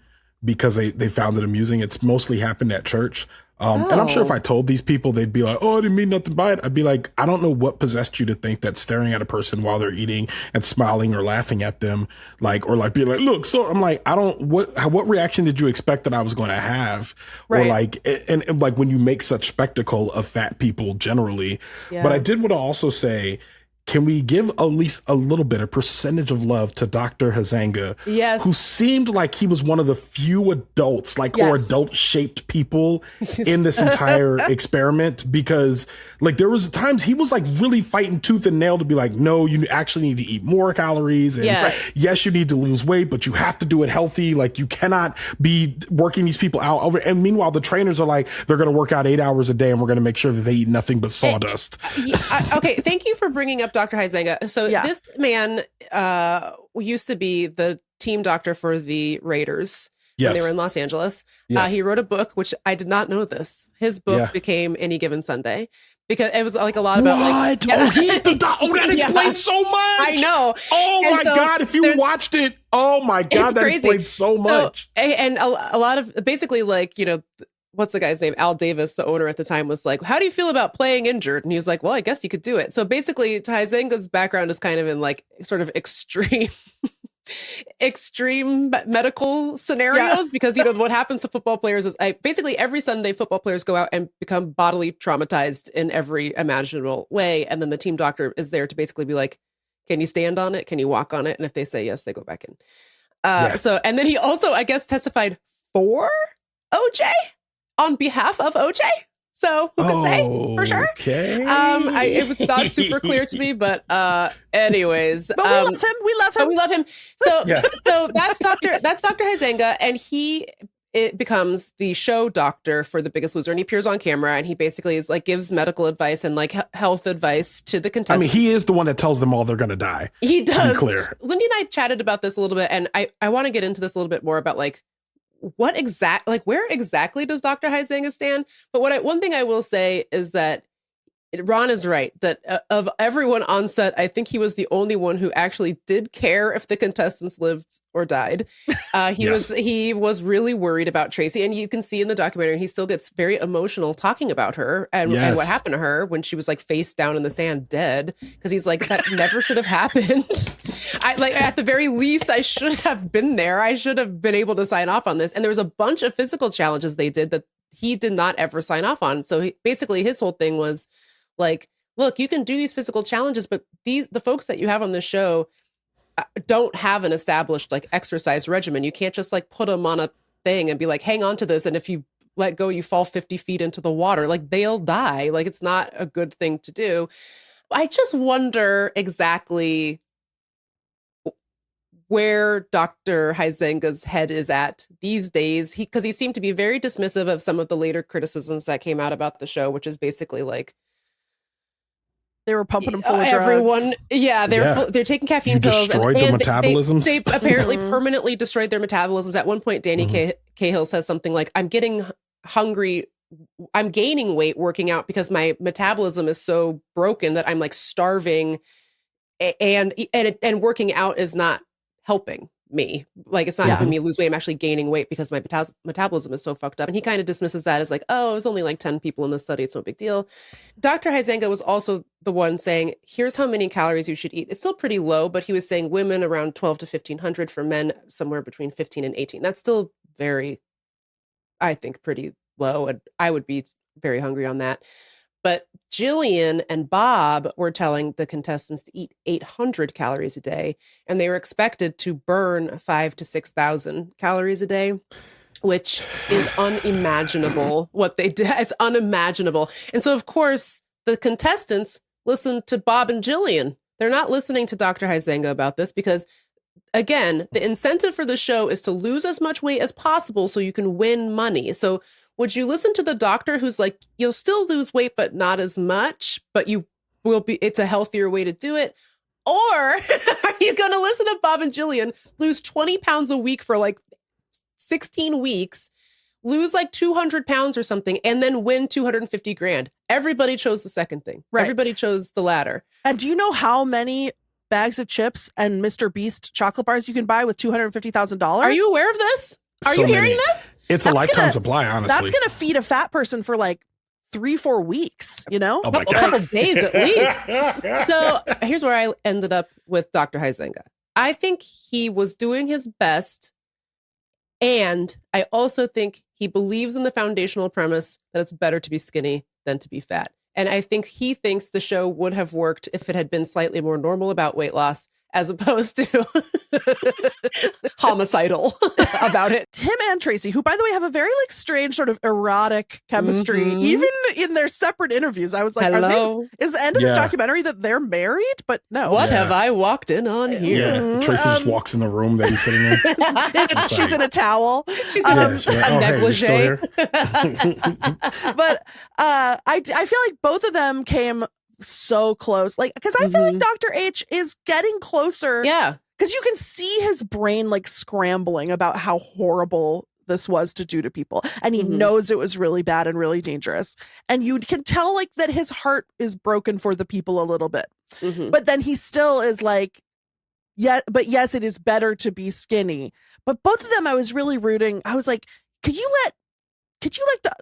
Speaker 1: because they found it amusing. It's mostly happened at church. And I'm sure if I told these people, they'd be like, oh, I didn't mean nothing by it. I'd be like, I don't know what possessed you to think that staring at a person while they're eating and smiling or laughing at them, like, or like being like, look, so I'm like, what reaction did you expect that I was going to have? Right. Or like, and like when you make such spectacle of fat people generally, but I did want to also say, can we give at least a little bit, a percentage of love to Dr. Hazanga, who seemed like he was one of the few adults, or adult-shaped people in this entire experiment? Because, like, there was times he was, like, really fighting tooth and nail to be like, no, you actually need to eat more calories. And yes, you need to lose weight, but you have to do it healthy. Like, you cannot be working these people out over. And meanwhile, the trainers are like, they're going to work out 8 hours a day, and we're going to make sure that they eat nothing but sawdust.
Speaker 3: Okay, thank you for bringing up Dr. Hazanga. So this man used to be the team doctor for the Raiders when they were in Los Angeles. He wrote a book, which I did not know this. His book became Any Given Sunday because it was like a lot about like.
Speaker 1: Oh, he's the that explains so much. I
Speaker 3: know.
Speaker 1: Oh my God! If you watched it, oh my God, that explains so much.
Speaker 3: And a lot of basically like, you know. What's the guy's name? Al Davis, the owner at the time, was like, how do you feel about playing injured? And he was like, well, I guess you could do it. So basically, Hazanga's background is kind of in like sort of extreme medical scenarios because, you know, what happens to football players is basically every Sunday football players go out and become bodily traumatized in every imaginable way. And then the team doctor is there to basically be like, can you stand on it? Can you walk on it? And if they say yes, they go back in. So, and then he also, I guess, testified for OJ. On behalf of OJ, so who could say for sure?
Speaker 1: Okay.
Speaker 3: It was not super clear to me, but anyways,
Speaker 2: but we love him.
Speaker 3: We love him. So, so that's Dr. Hazanga, and it becomes the show doctor for The Biggest Loser, and he appears on camera, and he basically is like gives medical advice and like health advice to the contestants.
Speaker 1: I mean, he is the one that tells them all they're going to die.
Speaker 3: He does.
Speaker 1: To be clear.
Speaker 3: Lindy and I chatted about this a little bit, and I want to get into this a little bit more about like. Where exactly does Dr. Hazanga stand? But one thing I will say is that Ron is right that of everyone on set, I think he was the only one who actually did care if the contestants lived or died. He was really worried about Tracy, and you can see in the documentary he still gets very emotional talking about her and what happened to her when she was like face down in the sand, dead. Because he's like, that never should have happened. At the very least, I should have been there. I should have been able to sign off on this. And there was a bunch of physical challenges they did that he did not ever sign off on. So basically his whole thing was like, look, you can do these physical challenges, but the folks that you have on the show don't have an established like exercise regimen. You can't just like put them on a thing and be like, hang on to this, and if you let go, you fall 50 feet into the water. Like, they'll die. Like, it's not a good thing to do. I just wonder exactly where Dr. Huizenga's head is at these days. Because he seemed to be very dismissive of some of the later criticisms that came out about the show, which is basically like,
Speaker 2: they were pumping them full of
Speaker 3: everyone,
Speaker 2: drugs.
Speaker 3: They're taking caffeine pills.
Speaker 1: Destroyed their metabolisms.
Speaker 3: They apparently permanently destroyed their metabolisms. At one point, Danny Cahill says something like, I'm getting hungry. I'm gaining weight working out because my metabolism is so broken that I'm like starving, and working out is not helping me. Like, it's not helping me lose weight. I'm actually gaining weight because my metabolism is so fucked up. And he kind of dismisses that as like, oh, it was only like 10 people in the study. It's no big deal. Dr. Huizenga was also the one saying, here's how many calories you should eat. It's still pretty low, but he was saying women around 12 to 1,500, for men somewhere between 15 and 18. That's still very, I think, pretty low. And I would be very hungry on that. But Jillian and Bob were telling the contestants to eat 800 calories a day, and they were expected to burn 5,000 to 6,000 calories a day, which is unimaginable what they did. It's unimaginable. And so, of course, the contestants listened to Bob and Jillian. They're not listening to Dr. Huizenga about this because, again, the incentive for the show is to lose as much weight as possible so you can win money. So would you listen to the doctor who's like, you'll still lose weight, but not as much, but you will be, it's a healthier way to do it? Or are you going to listen to Bob and Jillian, lose 20 pounds a week for like 16 weeks, lose like 200 pounds or something, and then win 250 grand? Everybody chose the second thing. Right. Everybody chose the latter.
Speaker 2: And do you know how many bags of chips and Mr. Beast chocolate bars you can buy with $250,000?
Speaker 3: Are you aware of this? Are you hearing this?
Speaker 1: It's a lifetime supply, honestly.
Speaker 2: That's going to feed a fat person for like 3-4 weeks, you know?
Speaker 1: Oh my God.
Speaker 3: A couple days at least. So here's where I ended up with Dr. Huizenga. I think he was doing his best. And I also think he believes in the foundational premise that it's better to be skinny than to be fat. And I think he thinks the show would have worked if it had been slightly more normal about weight loss, as opposed to homicidal about it.
Speaker 2: Him and Tracy, who, by the way, have a very like strange sort of erotic chemistry, even in their separate interviews. I was like, is the end of this documentary that they're married? But no.
Speaker 3: What have I walked in on here?
Speaker 1: Yeah. Tracy just walks in the room that he's sitting in.
Speaker 2: She's in a towel.
Speaker 3: She's in a negligee.
Speaker 1: Hey,
Speaker 2: but I feel like both of them came so close, like, because I feel like Dr. H is getting closer, because you can see his brain like scrambling about how horrible this was to do to people, and he knows it was really bad and really dangerous, and you can tell like that his heart is broken for the people a little bit, but then he still is like, yes, it is better to be skinny. But both of them, I was really rooting. I was like, could you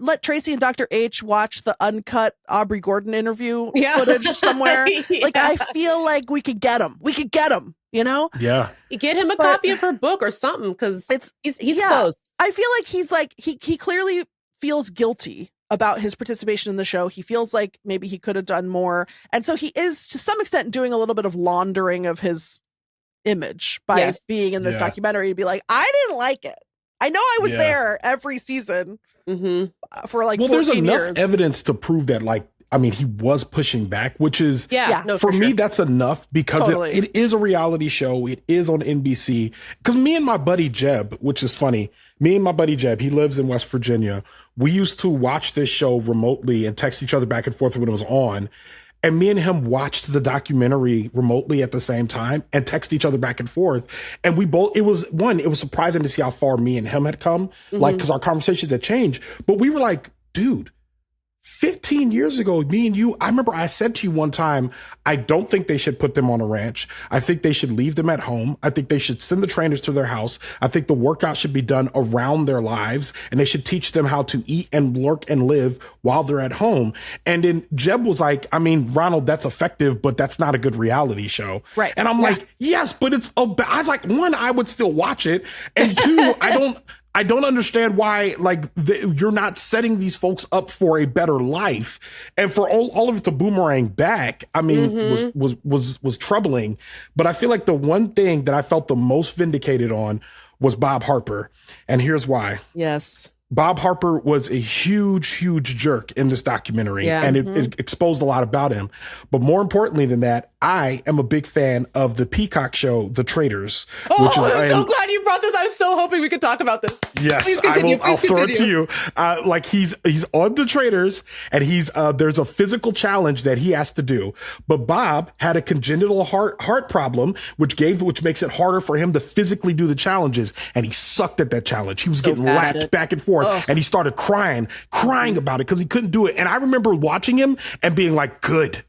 Speaker 2: let Tracy and Dr. H watch the uncut Aubrey Gordon interview footage somewhere? Like, I feel like we could get him. You know?
Speaker 1: Yeah.
Speaker 3: Get him a copy of her book or something, because he's close.
Speaker 2: I feel like he's like, he clearly feels guilty about his participation in the show. He feels like maybe he could have done more. And so he is, to some extent, doing a little bit of laundering of his image by being in this documentary, to be like, I didn't like it. I know I was there every season for like 14 years.
Speaker 1: There's enough evidence to prove that, like, I mean, he was pushing back, which is, for me, that's enough, because it is a reality show. It is on NBC. Because me and my buddy Jeb, which is funny, he lives in West Virginia. We used to watch this show remotely and text each other back and forth when it was on. And me and him watched the documentary remotely at the same time and text each other back and forth. And it was surprising to see how far me and him had come, like, because our conversations had changed. But we were like, dude, 15 years ago, me and you, I remember I said to you one time, I don't think they should put them on a ranch. I think they should leave them at home. I think they should send the trainers to their house. I think the workout should be done around their lives, and they should teach them how to eat and work and live while they're at home. And then Jeb was like, I mean, Ronald, that's effective, but that's not a good reality show.
Speaker 2: Right.
Speaker 1: And I'm like, yes, but I was like, one, I would still watch it. And two, I don't understand why, like, you're not setting these folks up for a better life, and for all of it to boomerang back. I mean, was troubling. But I feel like the one thing that I felt the most vindicated on was Bob Harper, and here's why.
Speaker 3: Yes.
Speaker 1: Bob Harper was a huge jerk in this documentary, and it exposed a lot about him. But more importantly than that, I am a big fan of the Peacock show, The Traitors.
Speaker 3: I'm so glad you brought this. I was so hoping we could talk about this.
Speaker 1: Yes,
Speaker 3: please continue,
Speaker 1: I'll throw it to you. Like he's on The Traitors, and there's a physical challenge that he has to do. But Bob had a congenital heart problem, which makes it harder for him to physically do the challenges. And he sucked at that challenge. He was getting lapped back and forth. And he started crying about it because he couldn't do it. And I remember watching him and being like, good.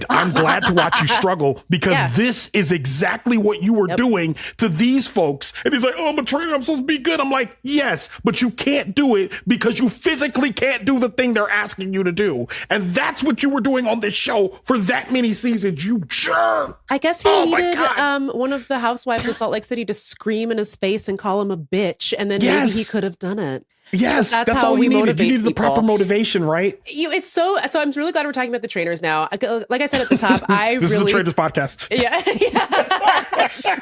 Speaker 1: I'm glad to watch you struggle, because this is exactly what you were doing to these folks. And he's like, oh, I'm a trainer, I'm supposed to be good. I'm like, yes, but you can't do it because you physically can't do the thing they're asking you to do. And that's what you were doing on this show for that many seasons, you jerk.
Speaker 3: I guess he needed one of the housewives of Salt Lake City to scream in his face and call him a bitch, and then maybe he could have done it.
Speaker 1: Yes, that's all you needed. You needed the proper motivation, right?
Speaker 3: It's so I'm really glad we're talking about The Traitors now. Like I said at the top,
Speaker 1: this is a Traitors podcast.
Speaker 3: Yeah.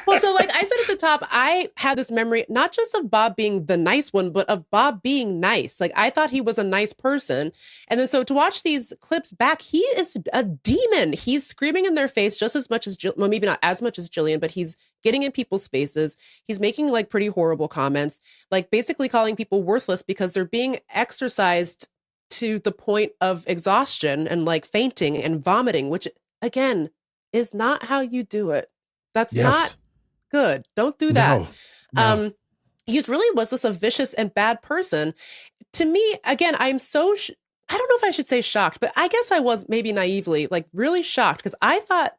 Speaker 3: Well, so like I said at the top, I had this memory not just of Bob being the nice one, but of Bob being nice. Like I thought he was a nice person, and then so to watch these clips back, he is a demon. He's screaming in their face just as much as well, maybe not as much as Jillian, but he's getting in people's faces. He's making like pretty horrible comments, like basically calling people worthless because they're being exercised to the point of exhaustion and like fainting and vomiting, which again is not how you do it. That's not good. Don't do that. No. He really was just a vicious and bad person. To me, again, I'm so, I don't know if I should say shocked, but I guess I was maybe naively like really shocked, because I thought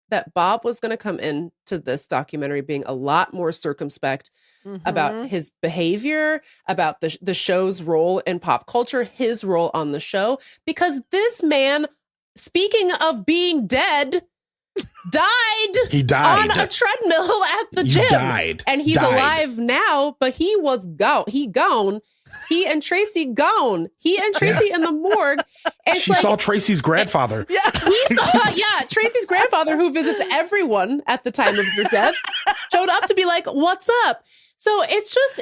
Speaker 3: that Bob was going to come into this documentary being a lot more circumspect about his behavior, about the show's role in pop culture, his role on the show, because this man, speaking of being dead, died.
Speaker 1: He died
Speaker 3: on a treadmill at the gym. And he's alive now, but he was gone. He and Tracy gone. He and Tracy in the morgue. And
Speaker 1: she saw Tracy's grandfather.
Speaker 3: Tracy's grandfather, who visits everyone at the time of your death, showed up to be like, what's up? So it's just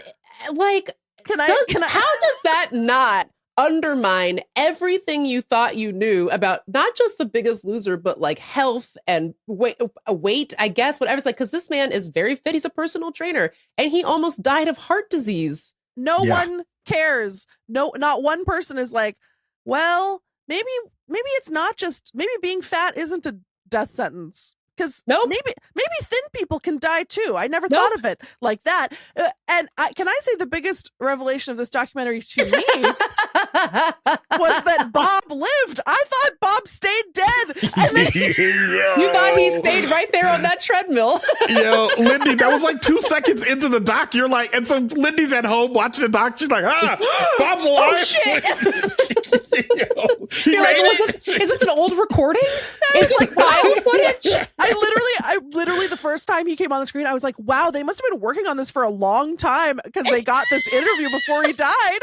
Speaker 3: like, how does that not undermine everything you thought you knew about not just The Biggest Loser, but like health and weight, I guess, whatever. It's like, because this man is very fit. He's a personal trainer, and he almost died of heart disease.
Speaker 2: No one cares. No, not one person is like, well, maybe it's not just, maybe being fat isn't a death sentence. Because maybe thin people can die too. I never thought of it like that. And can I say the biggest revelation of this documentary to me was that Bob lived. I thought Bob stayed dead. And then
Speaker 3: you thought he stayed right there on that treadmill.
Speaker 1: Lindy, that was like 2 seconds into the doc. You're like, and so Lindy's at home watching the doc. She's like, Bob's alive.
Speaker 3: Oh shit. You're like, is this an old recording? Is it like wild footage?
Speaker 2: I literally, the first time he came on the screen, I was like, wow, they must have been working on this for a long time because they got this interview before he died.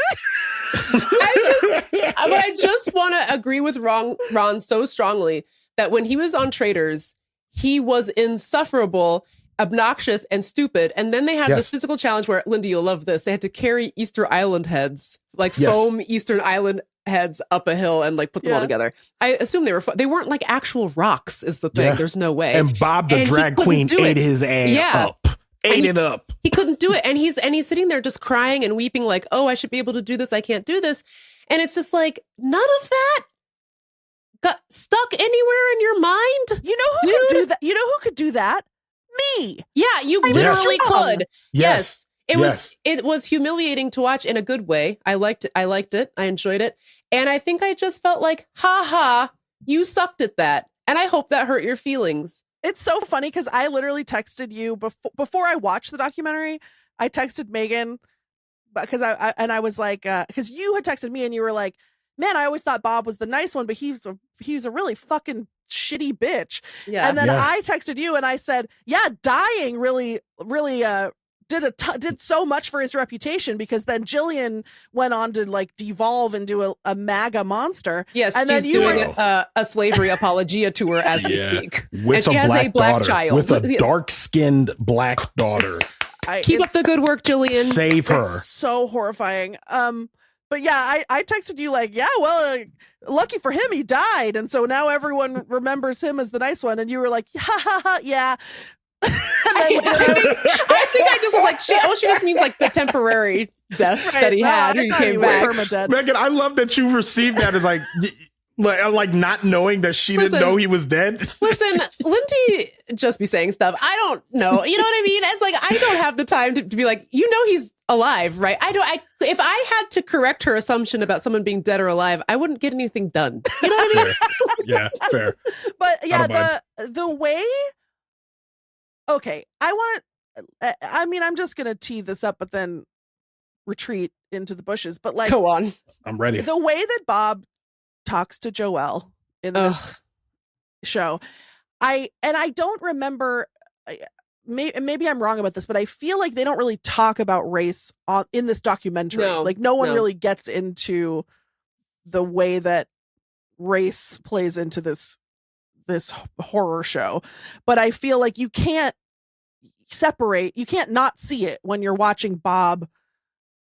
Speaker 3: I just want to agree with Ron so strongly that when he was on Traitors, he was insufferable, obnoxious, and stupid. And then they had this physical challenge where, Lindy, you'll love this. They had to carry Easter Island heads, like foam Eastern Island heads up a hill and like put them all together. I assume they weren't like actual rocks is the thing. There's no way.
Speaker 1: And Bob the drag queen ate his ass up. Ate it up.
Speaker 3: He couldn't do it. And he's sitting there just crying and weeping like, oh, I should be able to do this. I can't do this. And it's just like, none of that got stuck anywhere in your mind.
Speaker 2: You know who could do that? You know who could do that? Me.
Speaker 3: Yeah, you literally could. Yes. It was humiliating to watch in a good way. I liked it. I enjoyed it. And I think I just felt like, you sucked at that. And I hope that hurt your feelings.
Speaker 2: It's so funny because I literally texted you before I watched the documentary. I texted Meagan because I was like, because you had texted me and you were like, man, I always thought Bob was the nice one, but he's a really fucking shitty bitch. Yeah. And then I texted you and I said, yeah, dying really did so much for his reputation, because then Jillian went on to like devolve into a MAGA monster.
Speaker 3: Yes,
Speaker 2: and
Speaker 3: she's doing a slavery apologia tour as we speak.
Speaker 1: With
Speaker 3: and she has a black child.
Speaker 1: With a dark-skinned black daughter.
Speaker 3: Keep up the good work, Jillian.
Speaker 1: Save her.
Speaker 2: It's so horrifying. But yeah, I texted you like, yeah, well, lucky for him, he died. And so now everyone remembers him as the nice one. And you were like, yeah.
Speaker 3: I think I just was like, she just means like the temporary death that he had. He came back.
Speaker 1: Megan, I love that you received that as like not knowing that she didn't know he was dead.
Speaker 3: Listen, Lindy just be saying stuff. I don't know. You know what I mean? It's like, I don't have the time to be like, he's alive, right? If I had to correct her assumption about someone being dead or alive, I wouldn't get anything done. You know what I mean?
Speaker 1: Yeah, fair.
Speaker 2: But yeah, the way. Okay, I'm just going to tee this up, but then retreat into the bushes. But like,
Speaker 3: go on.
Speaker 1: I'm ready.
Speaker 2: The way that Bob talks to Joelle in this show, I don't remember, maybe I'm wrong about this, but I feel like they don't really talk about race in this documentary. No one really gets into the way that race plays into this horror show. But I feel like you can't not see it when you're watching Bob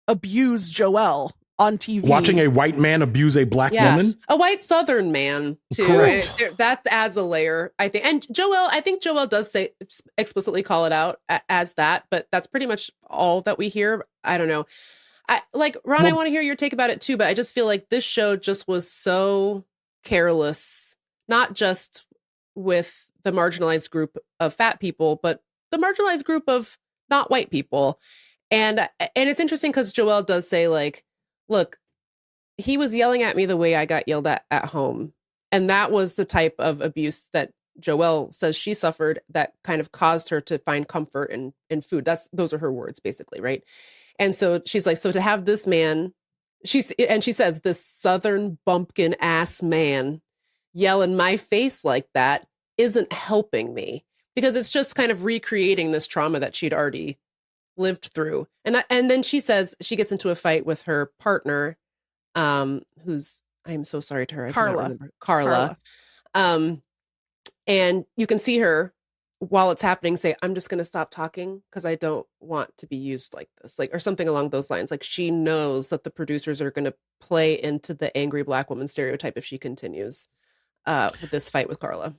Speaker 2: abuse Joelle on TV.
Speaker 1: Watching a white man abuse a black woman?
Speaker 3: A white Southern man, too. That adds a layer, I think. And I think Joelle does explicitly call it out as that, but that's pretty much all that we hear. I don't know. Ron, I want to hear your take about it, too, but I just feel like this show just was so careless, not just with the marginalized group of fat people, but the marginalized group of not white people. And it's interesting because Joelle does say, like, look, he was yelling at me the way I got yelled at home. And that was the type of abuse that Joelle says she suffered that kind of caused her to find comfort in food. Those are her words, basically, right? And so she's like, so to have this man, she says, this Southern bumpkin ass man yell in my face like that isn't helping me, because it's just kind of recreating this trauma that she'd already lived through. And then she says she gets into a fight with her partner, who's, I'm so sorry to her, I cannot remember. Carla. And you can see her while it's happening say, I'm just going to stop talking because I don't want to be used like this, or something along those lines. Like, she knows that the producers are going to play into the angry black woman stereotype if she continues with this fight with Carla.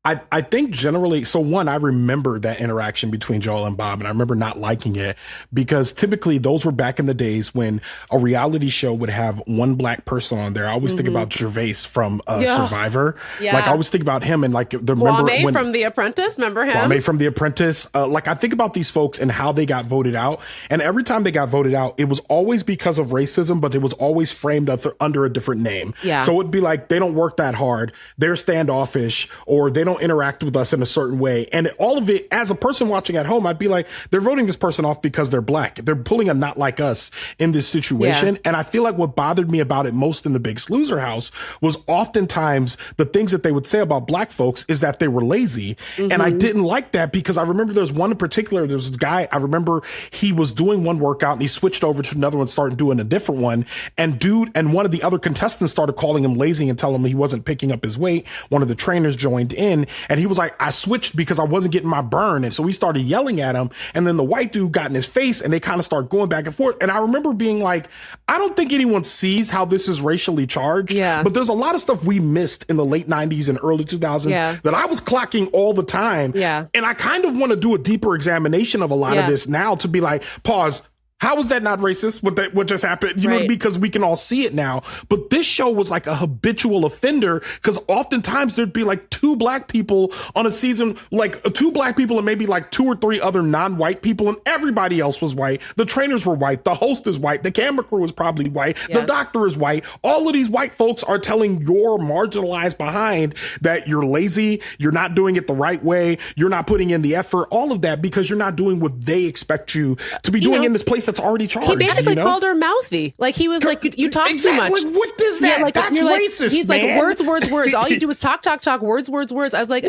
Speaker 1: I think generally, so one, I remember that interaction between Joel and Bob, and I remember not liking it because typically those were back in the days when a reality show would have one black person on there. I always think about Gervais from Survivor. Yeah. Like, I always think about him and like
Speaker 3: Kwame from The Apprentice. Remember him?
Speaker 1: Kwame from The Apprentice. Like, I think about these folks and how they got voted out. And every time they got voted out, it was always because of racism, but it was always framed under a different name. Yeah. So it'd be like, they don't work that hard. They're standoffish, or they don't interact with us in a certain way. And all of it, as a person watching at home, I'd be like, they're voting this person off because they're black. They're pulling a not like us in this situation. Yeah. And I feel like what bothered me about it most in the Big Sloozer house was oftentimes the things that they would say about black folks is that they were lazy. And I didn't like that because I remember there's one in particular, there's this guy, I remember he was doing one workout and he switched over to another one, started doing a different one. And one of the other contestants started calling him lazy and telling him he wasn't picking up his weight. One of the trainers joined in and he was like, I switched because I wasn't getting my burn. And so we started yelling at him. And then the white dude got in his face and they kind of started going back and forth. And I remember being like, I don't think anyone sees how this is racially charged. Yeah. But there's a lot of stuff we missed in the late 90s and early 2000s that I was clocking all the time. Yeah. And I kind of want to do a deeper examination of a lot of this now to be like, pause. How is that not racist? What just happened? You know, because we can all see it now. But this show was like a habitual offender because oftentimes there'd be like two black people on a season, like two black people and maybe like two or three other non-white people, and everybody else was white. The trainers were white. The host is white. The camera crew is probably white. The doctor is white. All of these white folks are telling your marginalized behind that you're lazy. You're not doing it the right way. You're not putting in the effort. All of that because you're not doing what they expect you to be doing in this place that's already charged.
Speaker 3: He basically called her mouthy. Like, he was like, you talk too much.
Speaker 1: Like, what does that? Yeah, like, that's racist,
Speaker 3: He's
Speaker 1: man.
Speaker 3: like, words. All you do is talk, words. I was like,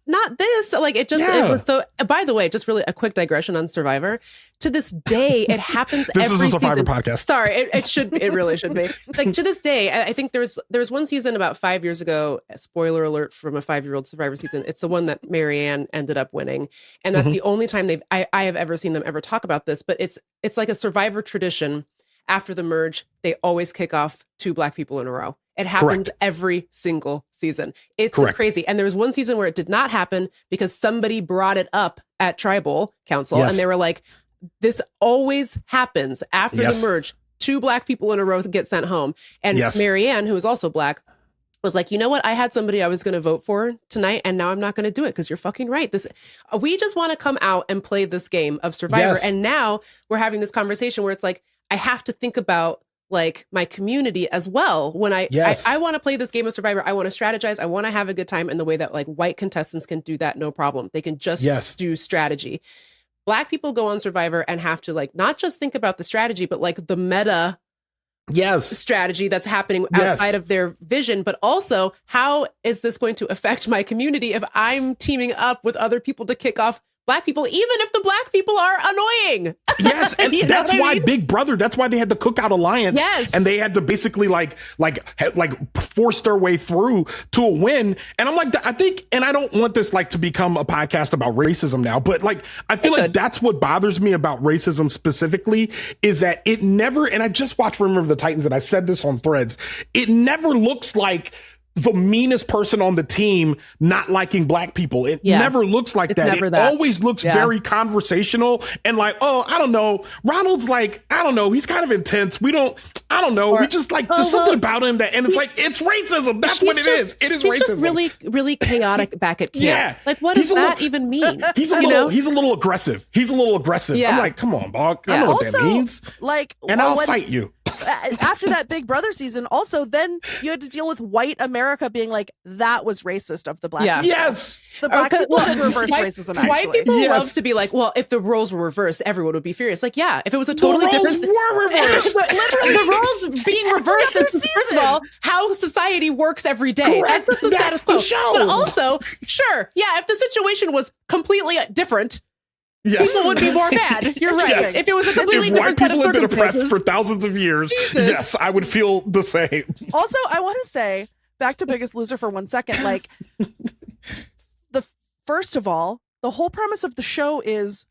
Speaker 3: not this. Like it was so, by the way, just really a quick digression on Survivor. To this day, it happens
Speaker 1: this
Speaker 3: every
Speaker 1: is a Survivor
Speaker 3: season.
Speaker 1: podcast.
Speaker 3: Sorry, it really should be. Like to this day, I think there's one season about 5 years ago, spoiler alert from a 5-year-old Survivor season. It's the one that Marianne ended up winning. And that's the only time I have ever seen them ever talk about this, but it's like a Survivor tradition. After the merge, they always kick off 2 Black people in a row. It happens every single season. It's crazy. And there was one season where it did not happen because somebody brought it up at Tribal Council. And they were like, this always happens after the merge. 2 Black people in a row get sent home. And Marianne, who is also Black, was like, you know what? I had somebody I was going to vote for tonight, and now I'm not going to do it because you're fucking right. We just want to come out and play this game of Survivor. And now we're having this conversation where it's like, I have to think about like my community as well. When I want to play this game of Survivor, I want to strategize. I want to have a good time in the way that like white contestants can do that. No problem. They can just do strategy. Black people go on Survivor and have to like, not just think about the strategy, but like the meta strategy that's happening outside of their vision, but also how is this going to affect my community if I'm teaming up with other people to kick off Black people, even if the Black people are annoying.
Speaker 1: Yes, and that's why Big Brother, that's why they had the Cookout Alliance.
Speaker 3: Yes.
Speaker 1: And they had to basically like force their way through to a win. And I'm like, I think, and I don't want this like to become a podcast about racism now, but like, I feel like that's what bothers me about racism specifically is that it never, and I just watched Remember the Titans and I said this on Threads, it never looks like the meanest person on the team not liking Black people. It never looks like that. It always looks very conversational and like, oh, I don't know. Ronald's like, I don't know. He's kind of intense. We just like, there's something about him that, and it's like, it's racism. That's what it is. It is racism.
Speaker 3: Just really, really chaotic back at camp. Yeah. Like, what does that even mean?
Speaker 1: He's a little aggressive. Yeah. I'm like, come on, Bog. I know what that means.
Speaker 2: Like,
Speaker 1: and I'll fight you.
Speaker 2: After that Big Brother season, also then you had to deal with white America being like, that was racist of the Black people.
Speaker 1: Yes.
Speaker 2: The Black people did reverse racism, actually.
Speaker 3: White people love to be like, well, if the roles were reversed, everyone would be furious. Like, yeah, if it was a totally different...
Speaker 1: The roles were reversed.
Speaker 3: Literally, the roles being reversed is, first of all, how society works every day.
Speaker 1: Correct.
Speaker 3: That's the status quo.
Speaker 1: Show.
Speaker 3: But also, sure, yeah, if the situation was completely different... People would be more mad. You're right.
Speaker 2: Yes.
Speaker 3: If it was a completely different set of circumstances.
Speaker 1: If white people have been oppressed for thousands of years, yes, I would feel the same.
Speaker 2: Also, I want to say, back to Biggest Loser for 1 second, like, first of all, the whole premise of the show is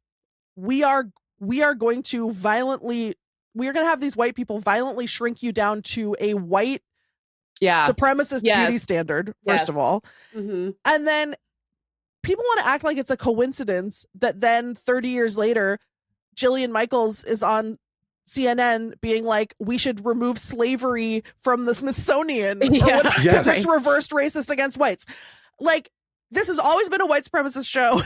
Speaker 2: we are going to have these white people violently shrink you down to a white supremacist beauty standard, first of all. Mm-hmm. And then people want to act like it's a coincidence that then 30 years later, Jillian Michaels is on CNN being like, we should remove slavery from the Smithsonian because it's reversed racist against whites. Like, this has always been a white supremacist show.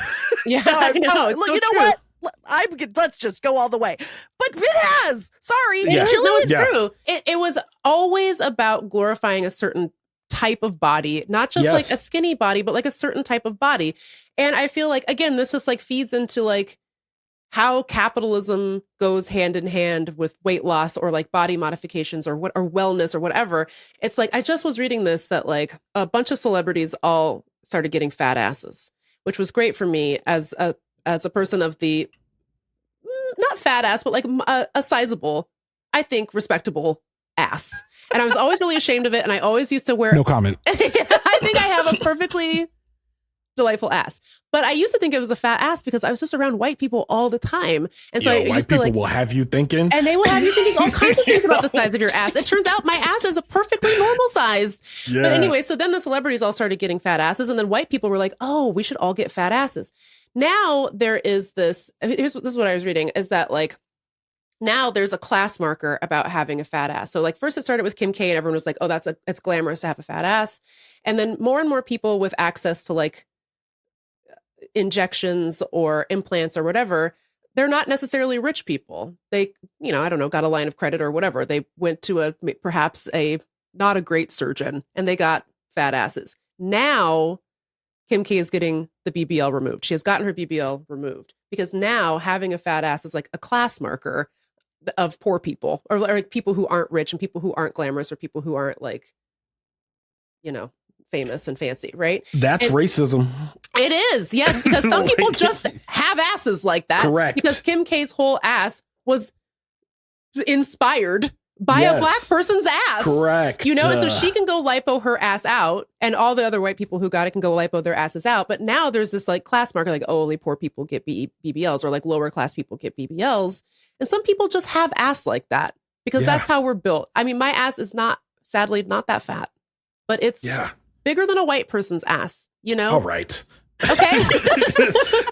Speaker 3: Yeah, I know.
Speaker 2: Look, you know what? Let's just go all the way. But it has. Sorry.
Speaker 3: It's true. It was always about glorifying a certain type of body, not just like a skinny body, but like a certain type of body. And I feel like, again, this just like feeds into like how capitalism goes hand in hand with weight loss or like body modifications or wellness or whatever. It's like, I just was reading this that like a bunch of celebrities all started getting fat asses, which was great for me as a person of the not fat ass, but like a sizable, I think, respectable ass. And I was always really ashamed of it. And I always used to wear...
Speaker 1: No comment.
Speaker 3: I think I have a perfectly delightful ass. But I used to think it was a fat ass because I was just around white people all the time. And so
Speaker 1: white people will have you thinking.
Speaker 3: And they will have you thinking all kinds of things about the size of your ass. It turns out my ass is a perfectly normal size. Yeah. But anyway, so then the celebrities all started getting fat asses. And then white people were like, oh, we should all get fat asses. Now there is this... This is what I was reading, is that like, now there's a class marker about having a fat ass. So like first it started with Kim K and everyone was like, oh, it's glamorous to have a fat ass. And then more and more people with access to like injections or implants or whatever, they're not necessarily rich people. They, I don't know, got a line of credit or whatever. They went to perhaps not a great surgeon and they got fat asses. Now Kim K is getting the BBL removed. She has gotten her BBL removed because now having a fat ass is like a class marker of poor people or like people who aren't rich and people who aren't glamorous or people who aren't like, famous and fancy, right?
Speaker 1: That's racism.
Speaker 3: It is, yes, because some people just have asses like that.
Speaker 1: Correct.
Speaker 3: Because Kim K's whole ass was inspired by a black person's ass.
Speaker 1: Correct.
Speaker 3: You know, and so she can go lipo her ass out, and all the other white people who got it can go lipo their asses out. But now there's this like class marker, like, oh, only poor people get BBLs, or like lower class people get BBLs. And some people just have ass like that because that's how we're built. I mean, my ass is sadly not that fat, but it's bigger than a white person's ass, you know?
Speaker 1: All right.
Speaker 3: Okay.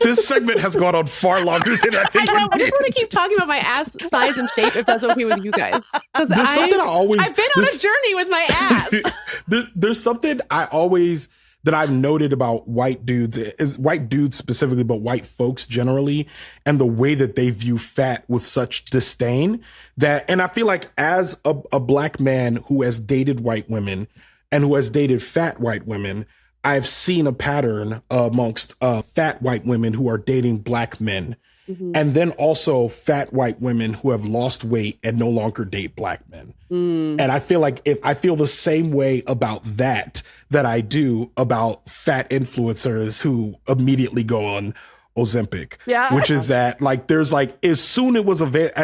Speaker 1: This segment has gone on far longer than I think.
Speaker 3: I know. I just want to keep talking about my ass size and shape if that's okay with you guys. Because I've been on a journey with my ass.
Speaker 1: There's something that I've noted about white dudes specifically, but white folks generally, and the way that they view fat with such disdain and I feel like as a black man who has dated white women and who has dated fat white women, I've seen a pattern amongst fat white women who are dating black men. Mm-hmm. And then also fat white women who have lost weight and no longer date black men. Mm. And I feel like I feel the same way about that I do about fat influencers who immediately go on Ozempic, which is that like there's like as soon as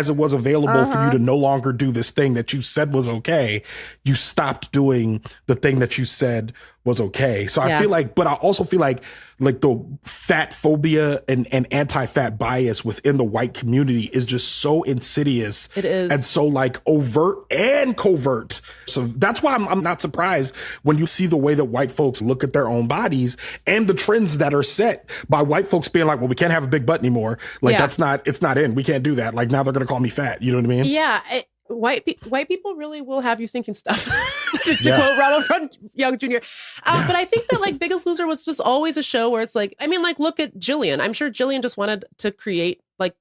Speaker 1: it was available for you to no longer do this thing that you said was okay, you stopped doing the thing that you said was okay. So I feel like, but I also feel like the fat phobia and anti-fat bias within the white community is just so insidious.
Speaker 3: It is.
Speaker 1: And so like overt and covert. So that's why I'm not surprised when you see the way that white folks look at their own bodies and the trends that are set by white folks being like, well, we can't have a big butt anymore. Like it's not in. We can't do that. Like now they're going to call me fat. You know what I mean?
Speaker 3: Yeah. White people really will have you thinking stuff, to quote Ronald Young Jr. But I think that like Biggest Loser was just always a show where it's like, I mean, like look at Jillian. I'm sure Jillian just wanted to create like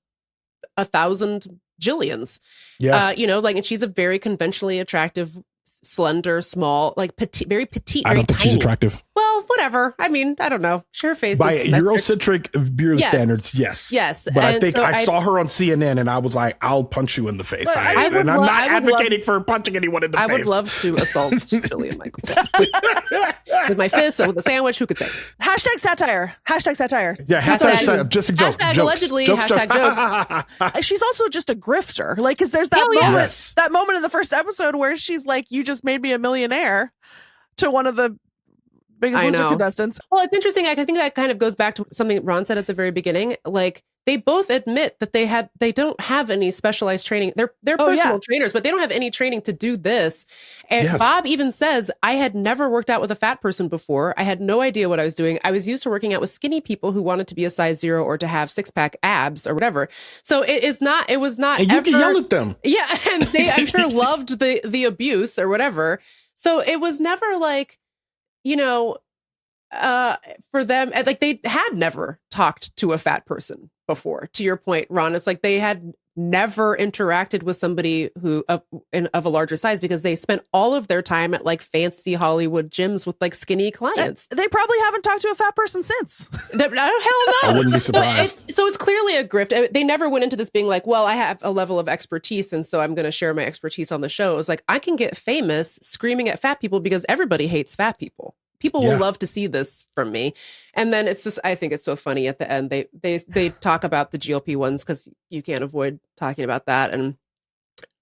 Speaker 3: 1,000 Jillians. Yeah. You know, like, and she's a very conventionally attractive, slender, small, like petite, very petite.
Speaker 1: I don't think she's attractive.
Speaker 3: Well, whatever. I mean, I don't know. Her face
Speaker 1: by Eurocentric beauty standards, yes. But I think I saw her on CNN and I was like, I'll punch you in the face. I'm not advocating for punching anyone in the face.
Speaker 3: I would love to assault Jillian Michaels with my fist and with a sandwich. Who could say?
Speaker 2: Hashtag satire.
Speaker 1: Yeah, hashtag just jokes.
Speaker 3: Hashtag allegedly. Hashtag joke.
Speaker 2: She's also just a grifter. Like, because there's that moment in the first episode where she's like, "You just made me a millionaire," to one of the Biggest Loser contestants.
Speaker 3: Well, it's interesting. I think that kind of goes back to something Ron said at the very beginning. Like, they both admit that they don't have any specialized training. They're personal trainers, but they don't have any training to do this. And Bob even says, I had never worked out with a fat person before. I had no idea what I was doing. I was used to working out with skinny people who wanted to be a size 0 or to have 6-pack abs or whatever. So it was not
Speaker 1: and you can yell at them.
Speaker 3: Yeah. And they, I'm sure, loved the abuse or whatever. So it was never like, you know, for them, like they had never talked to a fat person before. To your point, Ron, it's like they had never interacted with somebody who of a larger size because they spent all of their time at like fancy Hollywood gyms with like skinny clients.
Speaker 2: They probably haven't talked to a fat person since.
Speaker 3: Hell no.
Speaker 1: I wouldn't be surprised.
Speaker 3: So it's clearly a grift. They never went into this being like, well, I have a level of expertise, and so I'm going to share my expertise on the show. It was like, I can get famous screaming at fat people because everybody hates fat people. People will love to see this from me. And then it's just, I think it's so funny at the end. They talk about the GLP-1s because you can't avoid talking about that. And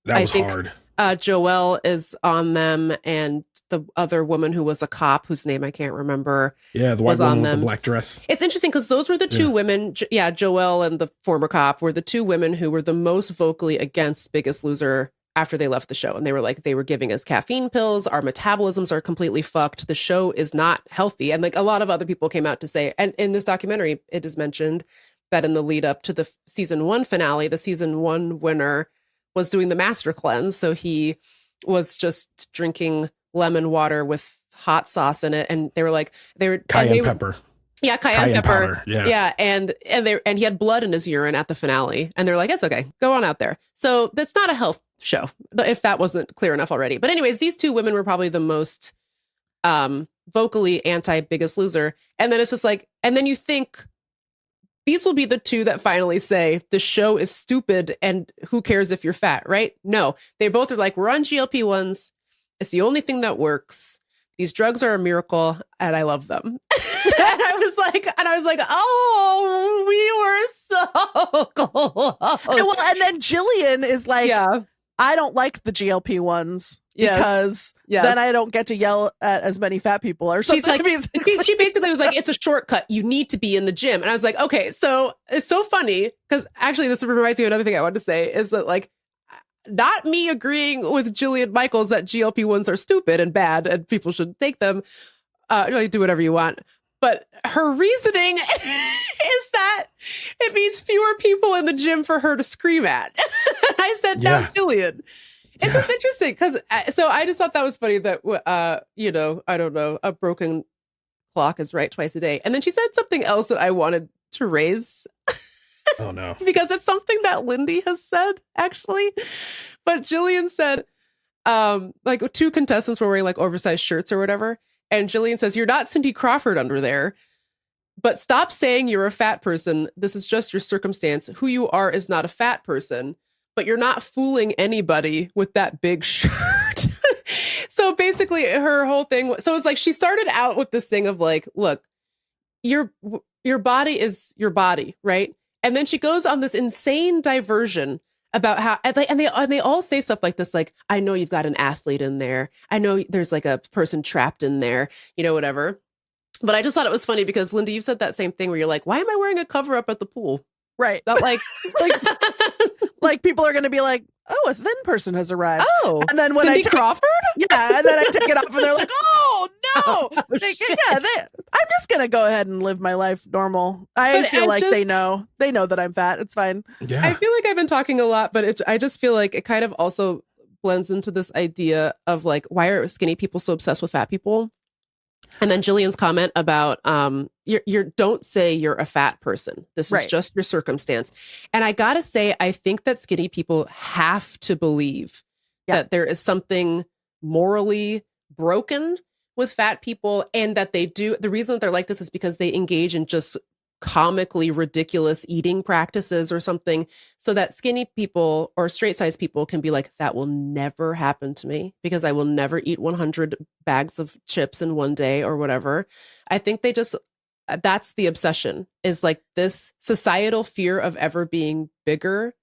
Speaker 1: that was hard.
Speaker 3: Joelle is on them, and the other woman who was a cop, whose name I can't remember.
Speaker 1: Yeah, the white woman with the black dress.
Speaker 3: It's interesting because those were the two women. Joelle and the former cop were the two women who were the most vocally against Biggest Loser after they left the show. And they were like, they were giving us caffeine pills. Our metabolisms are completely fucked. The show is not healthy. And like a lot of other people came out to say, and in this documentary, it is mentioned that in the lead up to the season 1 finale, the season 1 winner was doing the master cleanse. So he was just drinking lemon water with hot sauce in it. And they were like,
Speaker 1: cayenne pepper.
Speaker 3: Yeah, cayenne pepper.
Speaker 1: Powder. Yeah,
Speaker 3: and he had blood in his urine at the finale, and they're like, "It's okay, go on out there." So that's not a health show, if that wasn't clear enough already. But anyways, these two women were probably the most vocally anti Biggest Loser, and then it's just like, and then you think these will be the two that finally say the show is stupid and who cares if you're fat, right? No, they both are like, we're on GLP-1s. It's the only thing that works. These drugs are a miracle and I love them. And I was like, oh, we were so close.
Speaker 2: And then Jillian is like,
Speaker 3: yeah.
Speaker 2: I don't like the GLP ones because
Speaker 3: Yes.
Speaker 2: then I don't get to yell at as many fat people or something.
Speaker 3: She's like, she basically was like, it's a shortcut. You need to be in the gym. And I was like, okay, so it's so funny because actually this reminds me of another thing I wanted to say is that like, not me agreeing with Jillian Michaels that GLP-1s are stupid and bad and people should take them. Do whatever you want. But her reasoning is that it means fewer people in the gym for her to scream at. I said, no, Jillian. It's just interesting because so I just thought that was funny that, I don't know, a broken clock is right twice a day. And then she said something else that I wanted to raise.
Speaker 1: Oh, no.
Speaker 3: Because it's something that Lindy has said, actually. But Jillian said, like two contestants were wearing like oversized shirts or whatever. And Jillian says, you're not Cindy Crawford under there, but stop saying you're a fat person. This is just your circumstance. Who you are is not a fat person, but you're not fooling anybody with that big shirt. So basically her whole thing, so it's like she started out with this thing of like, look, your body is your body, right? And then she goes on this insane diversion about how, and they all say stuff like this, like, I know you've got an athlete in there. I know there's like a person trapped in there, whatever. But I just thought it was funny because Lindy, you've said that same thing where you're like, why am I wearing a cover up at the pool?
Speaker 2: Right.
Speaker 3: Not like,
Speaker 2: like people are going to be like, oh, a thin person has arrived.
Speaker 3: Oh,
Speaker 2: and then when
Speaker 3: Cindy Crawford?
Speaker 2: Yeah. And then I take it off and they're like, oh, no. I'm just going to go ahead and live my life normal. I feel like they know that I'm fat. It's fine.
Speaker 1: Yeah.
Speaker 3: I feel like I've been talking a lot, but I just feel like it kind of also blends into this idea of like, why are skinny people so obsessed with fat people? And then Jillian's comment about you don't say you're a fat person. This is just your circumstance. And I gotta say, I think that skinny people have to believe that there is something morally broken with fat people, and that they do. The reason that they're like this is because they engage in just comically ridiculous eating practices or something, so that skinny people or straight size people can be like, that will never happen to me because I will never eat 100 bags of chips in one day or whatever. I think that's the obsession, is like this societal fear of ever being bigger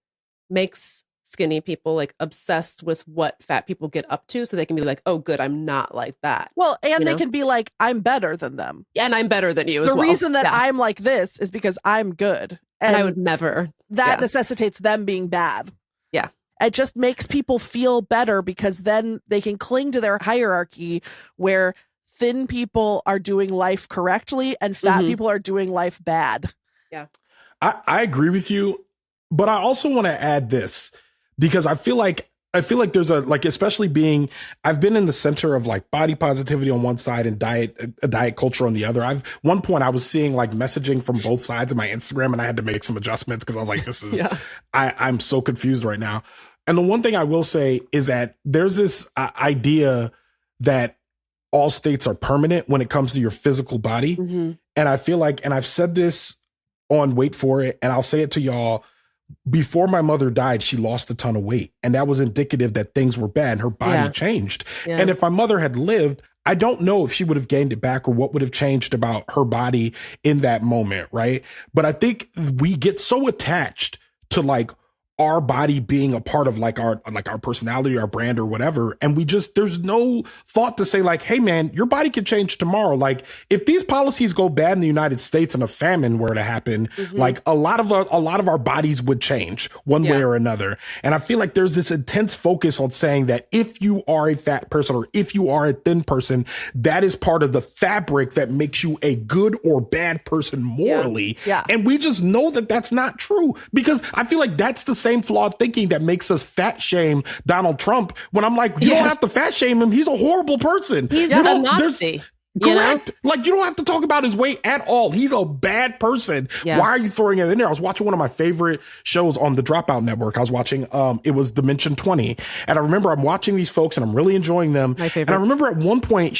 Speaker 3: makes skinny people like obsessed with what fat people get up to, so they can be like, oh good, I'm not like that.
Speaker 2: Well, and they can be like, I'm better than them.
Speaker 3: And I'm better than you as well.
Speaker 2: The reason that I'm like this is because I'm good.
Speaker 3: And I would never.
Speaker 2: That necessitates them being bad.
Speaker 3: Yeah.
Speaker 2: It just makes people feel better because then they can cling to their hierarchy where thin people are doing life correctly and fat people are doing life bad.
Speaker 3: Yeah.
Speaker 1: I agree with you, but I also want to add this, because I feel like there's especially I've been in the center of like body positivity on one side and diet culture on the other. One point I was seeing like messaging from both sides of my Instagram, and I had to make some adjustments because I was like, this is, I'm so confused right now. And the one thing I will say is that there's this idea that all states are permanent when it comes to your physical body. Mm-hmm. And I feel like, and I've said this on Wait For It, and I'll say it to y'all, before my mother died, she lost a ton of weight, and that was indicative that things were bad. Her body changed. Yeah. And if my mother had lived, I don't know if she would have gained it back or what would have changed about her body in that moment. Right. But I think we get so attached to like our body being a part of like our personality, our brand or whatever. And there's no thought to say like, hey man, your body could change tomorrow. Like if these policies go bad in the United States and a famine were to happen, like a lot of our bodies would change one way or another. And I feel like there's this intense focus on saying that if you are a fat person or if you are a thin person, that is part of the fabric that makes you a good or bad person morally.
Speaker 2: Yeah.
Speaker 1: And we just know that that's not true, because I feel like that's the same flawed thinking that makes us fat shame Donald Trump, when I'm like, you don't have to fat shame him. He's a horrible person.
Speaker 3: He's a Nazi.
Speaker 1: Correct. Like, you don't have to talk about his weight at all. He's a bad person.
Speaker 3: Yeah.
Speaker 1: Why are you throwing it in there? I was watching one of my favorite shows on the Dropout Network. I was watching, it was Dimension 20. And I remember I'm watching these folks and I'm really enjoying them.
Speaker 3: My favorite.
Speaker 1: And I remember at one point,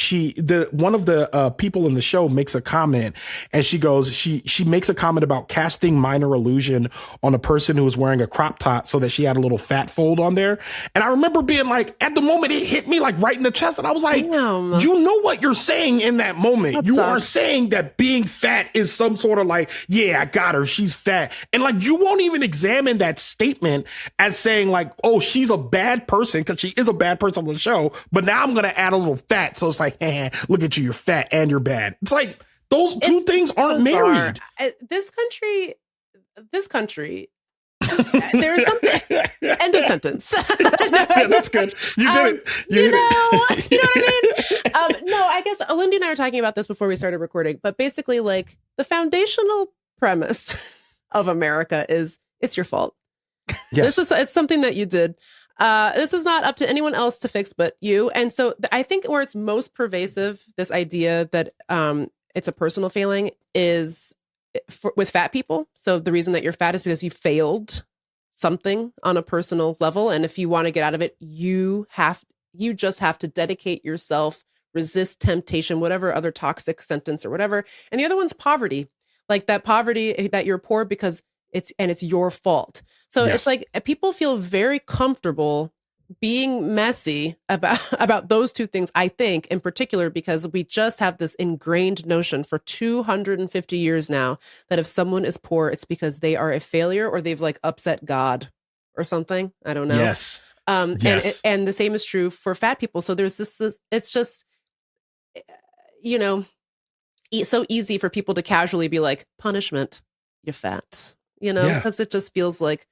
Speaker 1: one of the people in the show makes a comment, and she goes, she makes a comment about casting minor illusion on a person who was wearing a crop top so that she had a little fat fold on there. And I remember being like, at the moment it hit me like right in the chest. And I was like,
Speaker 3: Damn.
Speaker 1: you know what you're saying in that moment.
Speaker 2: That
Speaker 1: you
Speaker 2: sucks.
Speaker 1: are saying that being fat is some sort of like, yeah, I got her, she's fat. And like, you won't even examine that statement as saying like, oh, she's a bad person, because she is a bad person on the show. But now I'm going to add a little fat. So it's like, look at you, you're fat and you're bad. It's like, those two things aren't married.
Speaker 3: This country, there's something. End of sentence.
Speaker 1: Yeah, that's good. You did it.
Speaker 3: You know what I mean? No, I guess Lindy and I were talking about this before we started recording, but basically, like, the foundational premise of America is it's your fault.
Speaker 1: Yes.
Speaker 3: It's something that you did. This is not up to anyone else to fix but you. And so I think where it's most pervasive, this idea that it's a personal failing, is with fat people. So the reason that you're fat is because you failed something on a personal level. And if you want to get out of it, you just have to dedicate yourself, resist temptation, whatever other toxic sentence or whatever. And the other one's poverty, like that poverty that you're poor because it's your fault. So
Speaker 1: Yes.
Speaker 3: It's like people feel very comfortable being messy about those two things, I think, in particular, because we just have this ingrained notion for 250 years now that if someone is poor, it's because they are a failure or they've like upset God or something. I don't know.
Speaker 1: Yes.
Speaker 3: Yes. And the same is true for fat people. So there's this it's just, so easy for people to casually be like, punishment, you're fat, because it just feels like,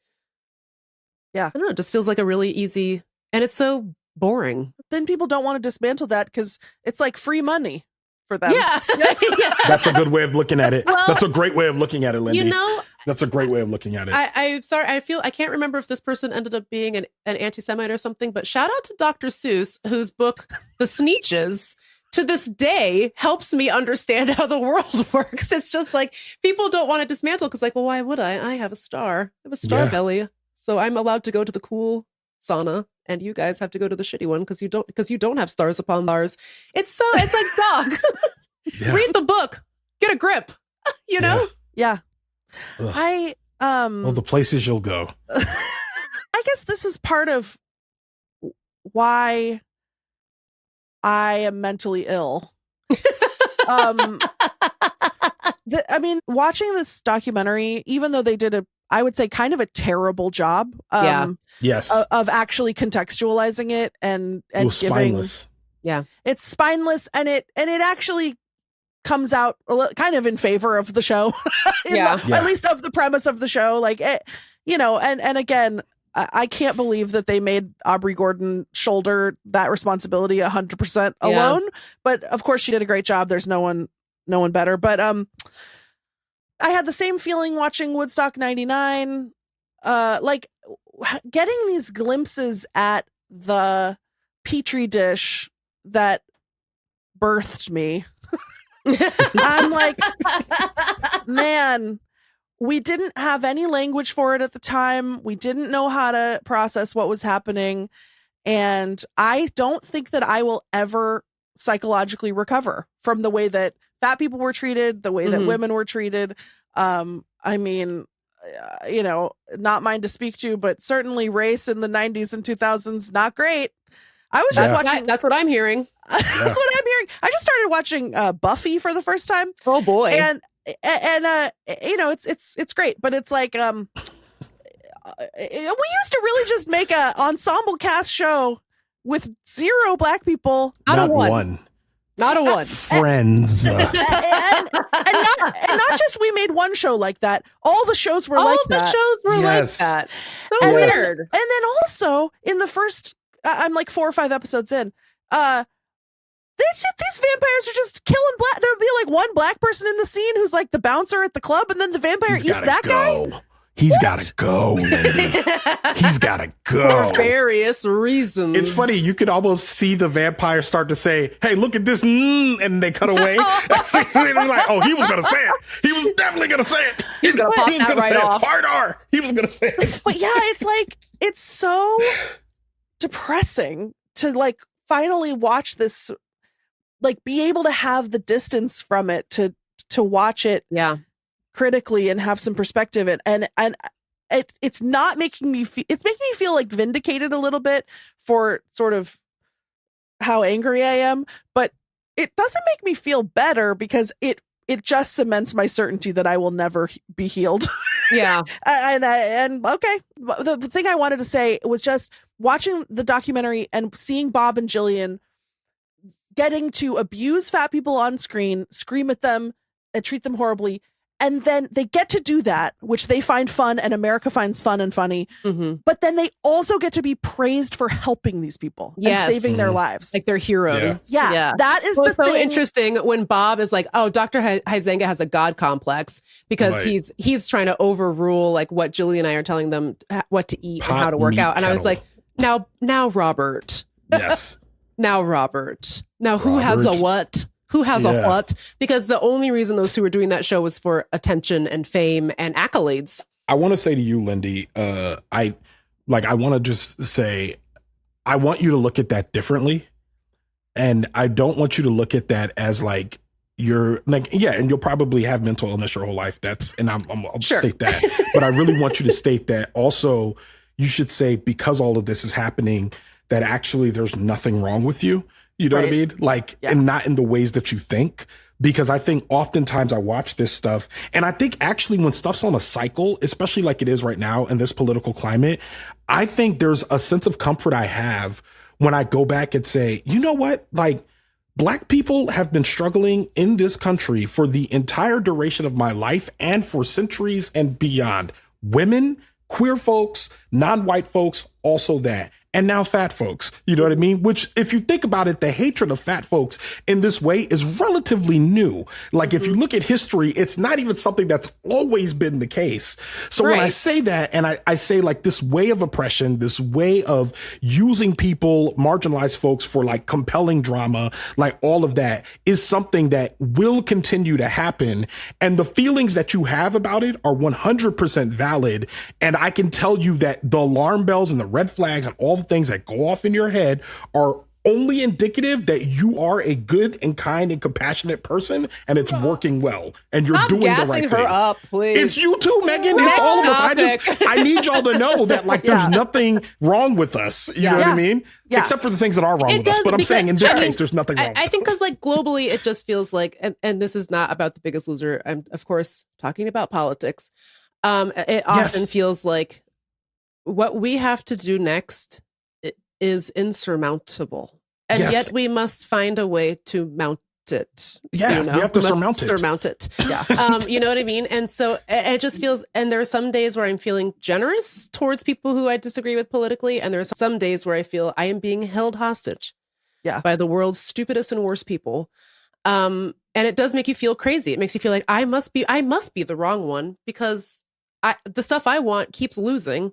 Speaker 3: I don't know, it just feels like a really easy, and it's so boring.
Speaker 2: Then people don't want to dismantle that because it's like free money for them.
Speaker 3: Yeah.
Speaker 1: That's a good way of looking at it.
Speaker 3: Well,
Speaker 1: that's a great way of looking at it, Lindy. That's a great way of looking at it.
Speaker 3: I'm sorry. I can't remember if this person ended up being an anti-Semite or something, but shout out to Dr. Seuss, whose book, The Sneetches, to this day helps me understand how the world works. It's just like people don't want to dismantle because like, well, why would I? I have a star. I have a star belly. So I'm allowed to go to the cool sauna, and you guys have to go to the shitty one because you don't have stars upon Mars. It's like, dog, read the book, get a grip,
Speaker 2: Yeah.
Speaker 1: Ugh. Well, the places you'll go.
Speaker 2: I guess this is part of why I am mentally ill. Watching this documentary, even though they did I would say kind of a terrible job
Speaker 1: Yes.
Speaker 2: of actually contextualizing it and
Speaker 1: it was
Speaker 2: giving
Speaker 1: spineless.
Speaker 3: Yeah.
Speaker 2: It's spineless, and it actually comes out kind of in favor of the show. At least of the premise of the show, like it, and again, I can't believe that they made Aubrey Gordon shoulder that responsibility 100% alone, but of course she did a great job. There's no one better, but I had the same feeling watching Woodstock 99, like getting these glimpses at the petri dish that birthed me. I'm like, man, we didn't have any language for it at the time. We didn't know how to process what was happening. And I don't think that I will ever psychologically recover from the way that fat people were treated, the way that women were treated. Not mine to speak to, but certainly race in the 90s and 2000s, not great. I was just watching.
Speaker 3: That's what I'm hearing.
Speaker 2: That's what I'm hearing. I just started watching Buffy for the first time.
Speaker 3: Oh boy.
Speaker 2: And it's great, but it's like, we used to really just make a ensemble cast show with 0 black people.
Speaker 3: Not a one.
Speaker 1: Friends.
Speaker 2: and not just we made one show like that. All the shows were like that.
Speaker 3: All the shows were like that. So weird.
Speaker 2: And then also in the first, I'm like 4 or 5 episodes in, these vampires are just killing black. There'll be like one black person in the scene who's like the bouncer at the club, and then the vampire eats that guy.
Speaker 1: He's got to go, Lindy. He's got to go.
Speaker 3: For various reasons.
Speaker 1: It's funny. You could almost see the vampire start to say, hey, look at this. And they cut away. They're like, oh, he was going to say it. He was definitely going to say it.
Speaker 3: He's going to pop that right off.
Speaker 1: Hard R. He was going to say it.
Speaker 2: But yeah, it's like, it's so depressing to like finally watch this, like be able to have the distance from it to watch it.
Speaker 3: Yeah.
Speaker 2: Critically and have some perspective and it's not making me feel, it's making me feel like vindicated a little bit for sort of how angry I am, but it doesn't make me feel better because it just cements my certainty that I will never be healed.
Speaker 3: Yeah.
Speaker 2: and okay, the thing I wanted to say was just watching the documentary and seeing Bob and Jillian getting to abuse fat people on screen, scream at them and treat them horribly. And then they get to do that, which they find fun and America finds fun and funny. Mm-hmm. But then they also get to be praised for helping these people and saving their lives.
Speaker 3: Like they're heroes.
Speaker 2: Yeah. That is the
Speaker 3: so
Speaker 2: thing.
Speaker 3: Interesting when Bob is like, oh, Dr. Huizenga has a God complex because he's trying to overrule like what Julie and I are telling them what to eat and how to work out. And I was like, now, Robert.
Speaker 1: Yes.
Speaker 3: Now, Robert. Now, who has a what? Who has a what? Because the only reason those two were doing that show was for attention and fame and accolades.
Speaker 1: I want to say to you, Lindy, I want to just say, I want you to look at that differently. And I don't want you to look at that as like, you're like, and you'll probably have mental illness your whole life. I'll state that. But I really want you to state that also, you should say, because all of this is happening, that actually there's nothing wrong with you. You know what I mean? Like, and not in the ways that you think, because I think oftentimes I watch this stuff and I think actually when stuff's on a cycle, especially like it is right now in this political climate, I think there's a sense of comfort I have when I go back and say, you know what? Like Black people have been struggling in this country for the entire duration of my life and for centuries and beyond. Women, queer folks, non-white folks, also that. And now fat folks, you know what I mean? Which, if you think about it, the hatred of fat folks in this way is relatively new. Like, if you look at history, it's not even something that's always been the case. So when I say that, and I say like this way of oppression, this way of using people, marginalized folks for like compelling drama, like all of that is something that will continue to happen. And the feelings that you have about it are 100% valid. And I can tell you that the alarm bells and the red flags and all the things that go off in your head are only indicative that you are a good and kind and compassionate person and it's working well and you're doing the right thing.
Speaker 3: Stop gassing her up, please.
Speaker 1: It's you too, Meagan. It's all of us. I need y'all to know that like there's nothing wrong with us. You know what I mean? Yeah. Except for the things that are wrong with us. But I'm saying in this case, there's nothing wrong with us.
Speaker 3: I think because like globally, it just feels like, and this is not about The Biggest Loser. I'm of course talking about politics. It often feels like what we have to do next is insurmountable, and yet we must find a way to mount it.
Speaker 1: Yeah, we have to surmount it.
Speaker 3: Yeah, you know what I mean. And so it just feels. And there are some days where I'm feeling generous towards people who I disagree with politically, and there's some days where I feel I am being held hostage. By the world's stupidest and worst people. And it does make you feel crazy. It makes you feel like I must be the wrong one because the stuff I want keeps losing.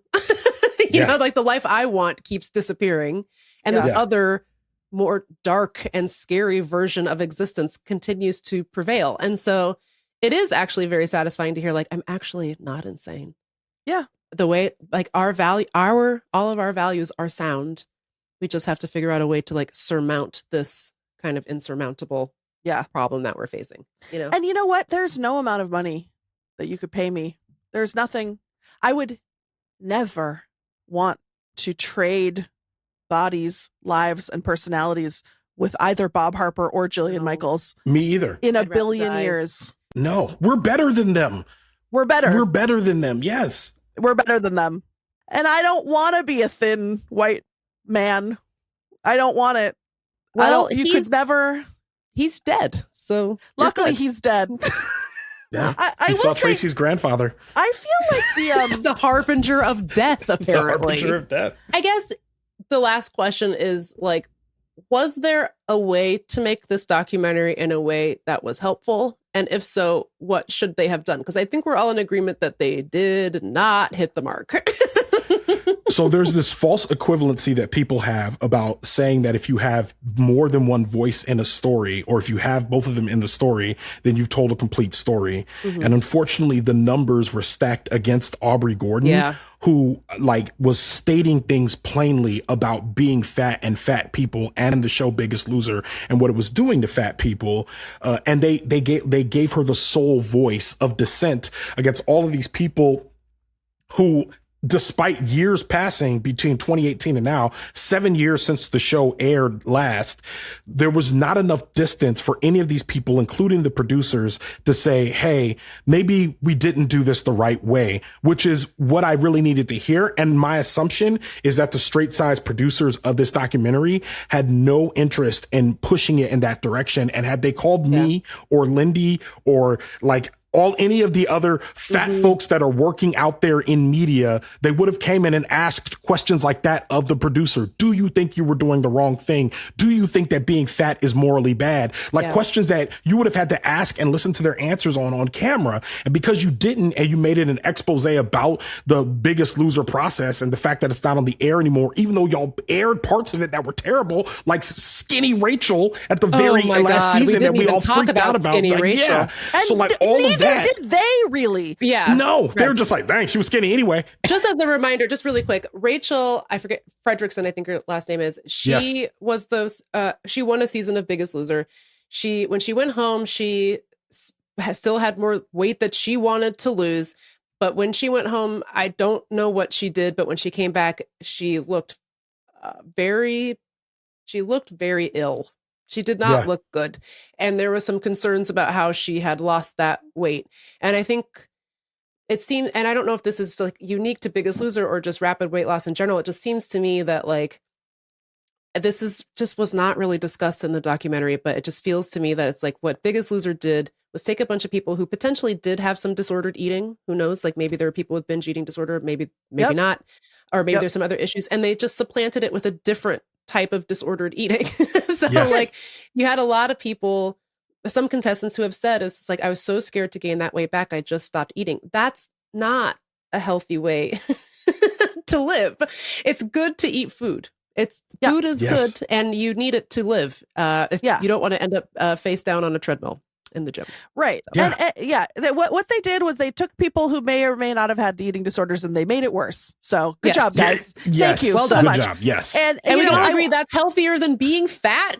Speaker 3: You know, like the life I want keeps disappearing. And this other more dark and scary version of existence continues to prevail. And so it is actually very satisfying to hear, like, I'm actually not insane.
Speaker 2: Yeah.
Speaker 3: The way, like, all of our values are sound. We just have to figure out a way to like surmount this kind of insurmountable problem that we're facing. You know?
Speaker 2: And you know what? There's no amount of money that you could pay me. There's nothing. I would never want to trade bodies, lives, and personalities with either Bob Harper or Jillian Michaels.
Speaker 1: Me either.
Speaker 2: In a billion years.
Speaker 1: No, we're better than them.
Speaker 2: We're better.
Speaker 1: We're better than them. Yes.
Speaker 2: We're better than them. And I don't want to be a thin white man. I don't want it.
Speaker 3: Well,
Speaker 2: you could never.
Speaker 3: He's dead. So
Speaker 2: luckily he's dead.
Speaker 1: Yeah, I saw Tracy's grandfather.
Speaker 2: I feel like
Speaker 3: the harbinger of death, apparently.
Speaker 1: The harbinger of death.
Speaker 3: I guess the last question is like, was there a way to make this documentary in a way that was helpful And if so, what should they have done? Because I think we're all in agreement that they did not hit the mark.
Speaker 1: So there's this false equivalency that people have about saying that if you have more than one voice in a story, or if you have both of them in the story, then you've told a complete story. And unfortunately, the numbers were stacked against Aubrey Gordon, who like was stating things plainly about being fat and fat people and the show Biggest Loser and what it was doing to fat people. And they gave her the sole voice of dissent against all of these people who, despite years passing between 2018 and now, 7 years since the show aired last, there was not enough distance for any of these people, including the producers, to say, hey, maybe we didn't do this the right way, which is what I really needed to hear. And my assumption is that the straight size producers of this documentary had no interest in pushing it in that direction. And had they called me or Lindy or like any of the other fat folks that are working out there in media, they would have came in and asked questions like that of the producer. Do you think you were doing the wrong thing? Do you think that being fat is morally bad? Like questions that you would have had to ask and listen to their answers on camera. And because you didn't, and you made it an expose about the Biggest Loser process and the fact that it's not on the air anymore, even though y'all aired parts of it that were terrible, like Skinny Rachel at the very last season that we all freaked out about.
Speaker 3: Skinny Rachel.
Speaker 2: And
Speaker 1: so like all of that.
Speaker 2: Did they really?
Speaker 3: Yeah.
Speaker 1: No, they were just like, dang, she was skinny anyway.
Speaker 3: Just as a reminder, just really quick, Rachel, I forget, Fredrickson, I think her last name is. She was she won a season of Biggest Loser. When she went home, she still had more weight that she wanted to lose. But when she went home, I don't know what she did, but when she came back, she looked very ill. She did not look good. And there was some concerns about how she had lost that weight. And I think it seemed, and I don't know if this is like unique to Biggest Loser or just rapid weight loss in general. It just seems to me that like, this is just was not really discussed in the documentary, but it just feels to me that it's like what Biggest Loser did was take a bunch of people who potentially did have some disordered eating. Who knows? Like maybe there are people with binge eating disorder, maybe not, or maybe there's some other issues. And they just supplanted it with a different type of disordered eating. So like you had a lot of people, some contestants who have said, it's like, I was so scared to gain that weight back, I just stopped eating. That's not a healthy way to live. It's good to eat food. Food is good and you need it to live. If you don't want to end up face down on a treadmill in the gym.
Speaker 2: Right. So. And what they did was they took people who may or may not have had eating disorders and they made it worse. So good job, guys. Thank you so much.
Speaker 1: Good job. Yes.
Speaker 2: And
Speaker 3: we all agree that's healthier than being fat? ?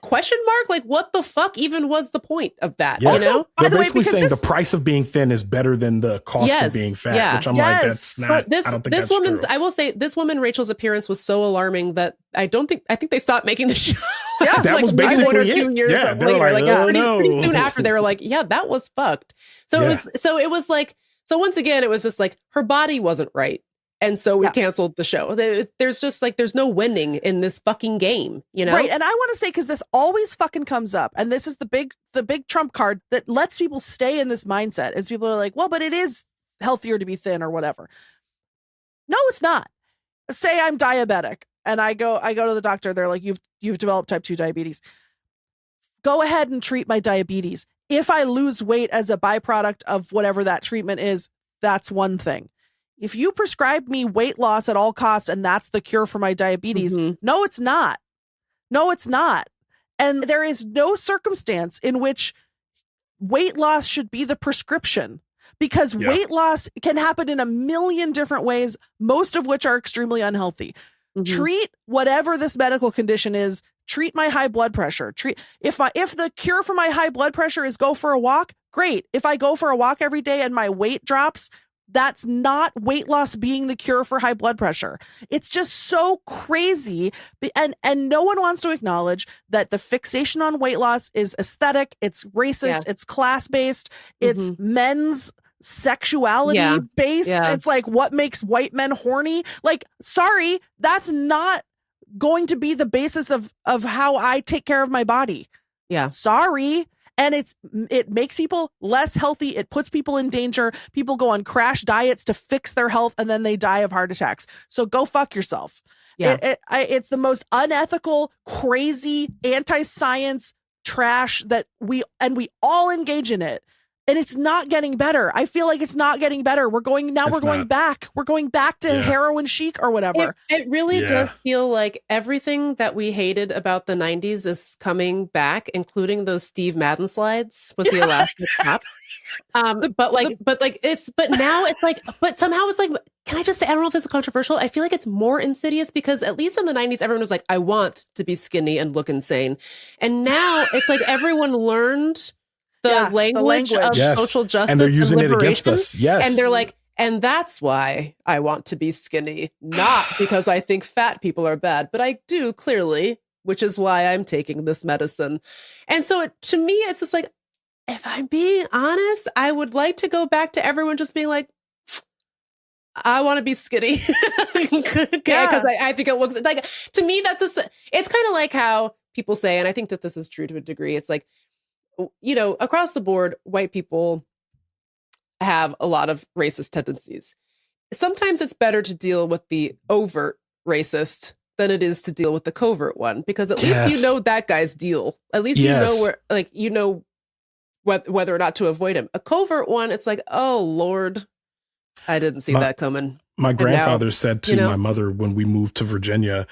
Speaker 3: Like what the fuck even was the point of that?
Speaker 1: Yes.
Speaker 3: You know?
Speaker 1: They're basically saying the price of being thin is better than the cost of being fat, which I'm like, that's not, I don't think that's true.
Speaker 3: I will say this woman, Rachel's appearance was so alarming that I think they stopped making the show.
Speaker 1: That
Speaker 3: like
Speaker 1: was basically
Speaker 3: 1 or 2 years later. Pretty soon after they were like, yeah, that was fucked. So it was like, so once again, it was just like her body wasn't right. And so we canceled the show. There's just like, there's no winning in this fucking game, you know?
Speaker 2: Right. And I want to say, because this always fucking comes up, and this is the big trump card that lets people stay in this mindset, is people are like, well, but it is healthier to be thin or whatever. No, it's not. Say I'm diabetic and I go to the doctor. They're like, you've developed type 2 diabetes. Go ahead and treat my diabetes. If I lose weight as a byproduct of whatever that treatment is, that's one thing. If you prescribe me weight loss at all costs and that's the cure for my diabetes, no, it's not. No, it's not. And there is no circumstance in which weight loss should be the prescription, because weight loss can happen in a million different ways, most of which are extremely unhealthy. Treat whatever this medical condition is. Treat my high blood pressure. If the cure for my high blood pressure is go for a walk, great. If I go for a walk every day and my weight drops, that's not weight loss being the cure for high blood pressure. It's just so crazy. And no one wants to acknowledge that the fixation on weight loss is aesthetic, it's racist, it's class-based, it's men's sexuality based. It's like, what makes white men horny? Like, sorry, that's not going to be the basis of how I take care of my body. Sorry. And it makes people less healthy. It puts people in danger. People go on crash diets to fix their health and then they die of heart attacks. So go fuck yourself. It's the most unethical, crazy, anti-science trash that we all engage in it. And it's not getting better. I feel like it's not getting better. We're going back. We're going back to heroin chic or whatever.
Speaker 3: It really does feel like everything that we hated about the 90s is coming back, including those Steve Madden slides with the elastic top. But now it's like, but somehow it's like, can I just say, I don't know if this is controversial. I feel like it's more insidious because at least in the 90s, everyone was like, I want to be skinny and look insane. And now it's like everyone learned the language of social justice
Speaker 1: and they're using it against
Speaker 3: liberation.
Speaker 1: us. Yes.
Speaker 3: And they're like, and that's why I want to be skinny, not because I think fat people are bad, but I do clearly, which is why I'm taking this medicine. And so to me, it's just like, if I'm being honest, I would like to go back to everyone just being like, I want to be skinny. Because I think it looks like, to me, it's kind of like how people say, and I think that this is true to a degree. It's like, you know, across the board, white people have a lot of racist tendencies. Sometimes it's better to deal with the overt racist than it is to deal with the covert one, because at least you know that guy's deal. At least you know where, like, you know whether or not to avoid him. A covert one, it's like, oh Lord, I didn't see that coming.
Speaker 1: My grandfather said to my mother when we moved to Virginia,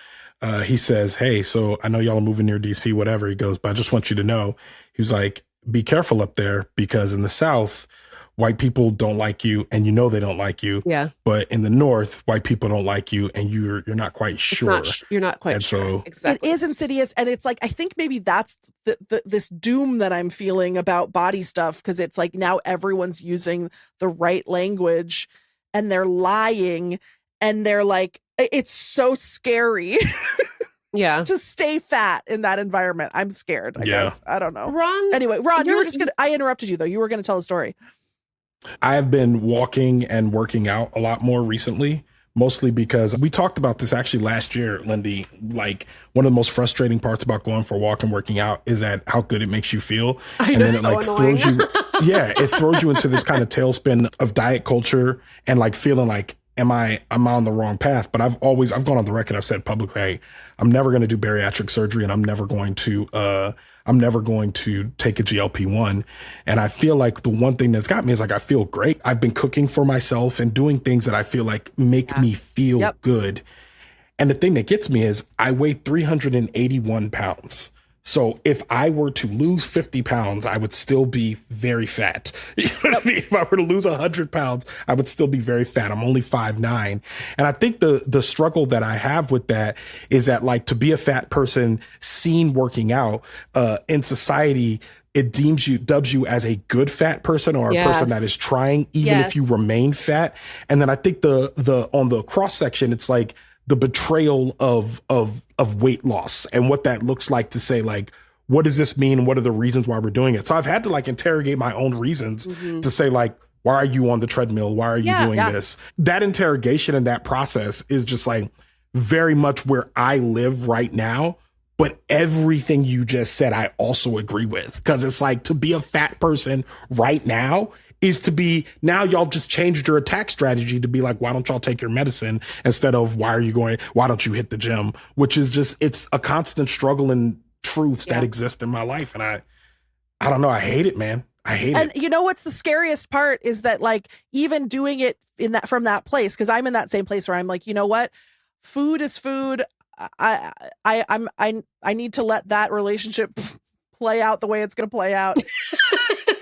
Speaker 1: he says, hey, so I know y'all are moving near DC, whatever. He goes, but I just want you to know, he was like, be careful up there, because in the South, white people don't like you, and you know they don't like you. Yeah. But in the North, white people don't like you, and you're not quite sure.
Speaker 3: You're not quite sure.
Speaker 1: So
Speaker 3: exactly.
Speaker 2: It is insidious, and it's like, I think maybe that's this doom that I'm feeling about body stuff, because it's like now everyone's using the right language, and they're lying, and they're like, it's so scary. To stay fat in that environment. I'm scared, I guess. I don't know. Anyway, Ron, you were just I interrupted you though. You were gonna tell a story.
Speaker 1: I have been walking and working out a lot more recently, mostly because we talked about this actually last year, Lindy. Like, one of the most frustrating parts about going for a walk and working out is that how good it makes you feel. And then it like throws you it throws you into this kind of tailspin of diet culture and like feeling like, am I on the wrong path? But I've gone on the record. I've said publicly, hey, I'm never going to do bariatric surgery, and I'm never going to take a GLP-1. And I feel like the one thing that's got me is like, I feel great. I've been cooking for myself and doing things that I feel like make me feel good. And the thing that gets me is I weigh 381 pounds. So if I were to lose 50 pounds, I would still be very fat. You know what I mean? If I were to lose 100 pounds, I would still be very fat. I'm only 5'9". And I think the struggle that I have with that is that, like, to be a fat person seen working out in society, it dubs you as a good fat person or a person that is trying, even if you remain fat. And then I think the on the cross section, it's like the betrayal of weight loss and what that looks like, to say, like, what does this mean? What are the reasons why we're doing it? So I've had to like interrogate my own reasons to say, like, why are you on the treadmill? Why are you doing this? That interrogation and that process is just like very much where I live right now. But everything you just said, I also agree with, because it's like, to be a fat person right now is to be, now y'all just changed your attack strategy to be like, why don't y'all take your medicine, instead of why don't you hit the gym? Which is just, it's a constant struggle and truths that exist in my life. And I don't know. I hate it, man. I hate it.
Speaker 2: And you know what's the scariest part is that, like, even doing it from that place, because I'm in that same place where I'm like, you know what? Food is food. I need to let that relationship play out the way it's going to play out.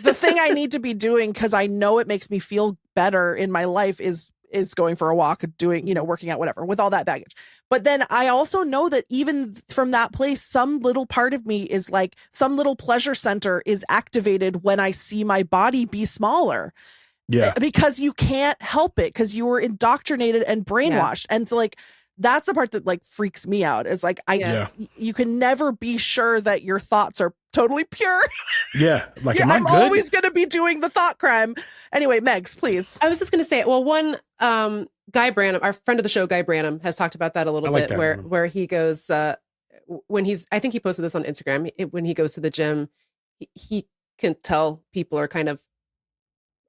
Speaker 2: The thing I need to be doing, because I know it makes me feel better in my life, is going for a walk, doing, working out, whatever, with all that baggage. But then I also know that even from that place, some little part of me is like, some little pleasure center is activated when I see my body be smaller. Yeah. Because you can't help it, because you were indoctrinated and brainwashed. And so, like, that's the part that, like, freaks me out. It's like, you can never be sure that your thoughts are totally pure.
Speaker 1: Yeah. Like,
Speaker 2: I'm always going to be doing the thought crime. Anyway, Megs, please.
Speaker 3: I was just going to say, well, one, Guy Branum, our friend of the show, Guy Branum, has talked about that a little bit, where he goes, I think he posted this on Instagram, when he goes to the gym, he can tell people are kind of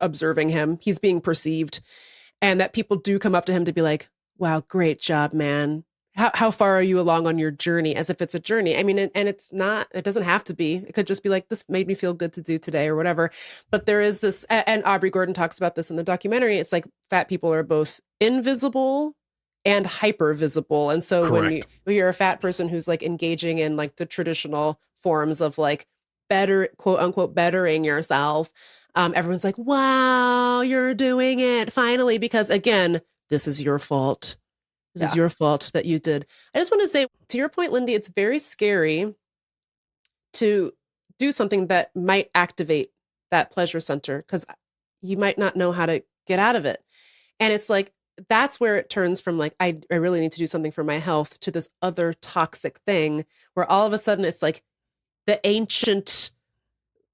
Speaker 3: observing him. He's being perceived, and that people do come up to him to be like, wow, great job, man. how far are you along on your journey, as if it's a journey. I mean, and it's not, it doesn't have to be. It could just be like, this made me feel good to do today or whatever. But there is this, and Aubrey Gordon talks about this in the documentary. It's like fat people are both invisible and hyper visible. And so when you're a fat person who's like engaging in like the traditional forms of like better, quote unquote, bettering yourself, everyone's like, wow, you're doing it finally, because again, this is your fault. This is your fault that you did. I just want to say, to your point, Lindy, it's very scary to do something that might activate that pleasure center, because you might not know how to get out of it. And it's like, that's where it turns from like, I really need to do something for my health, to this other toxic thing where all of a sudden it's like the ancient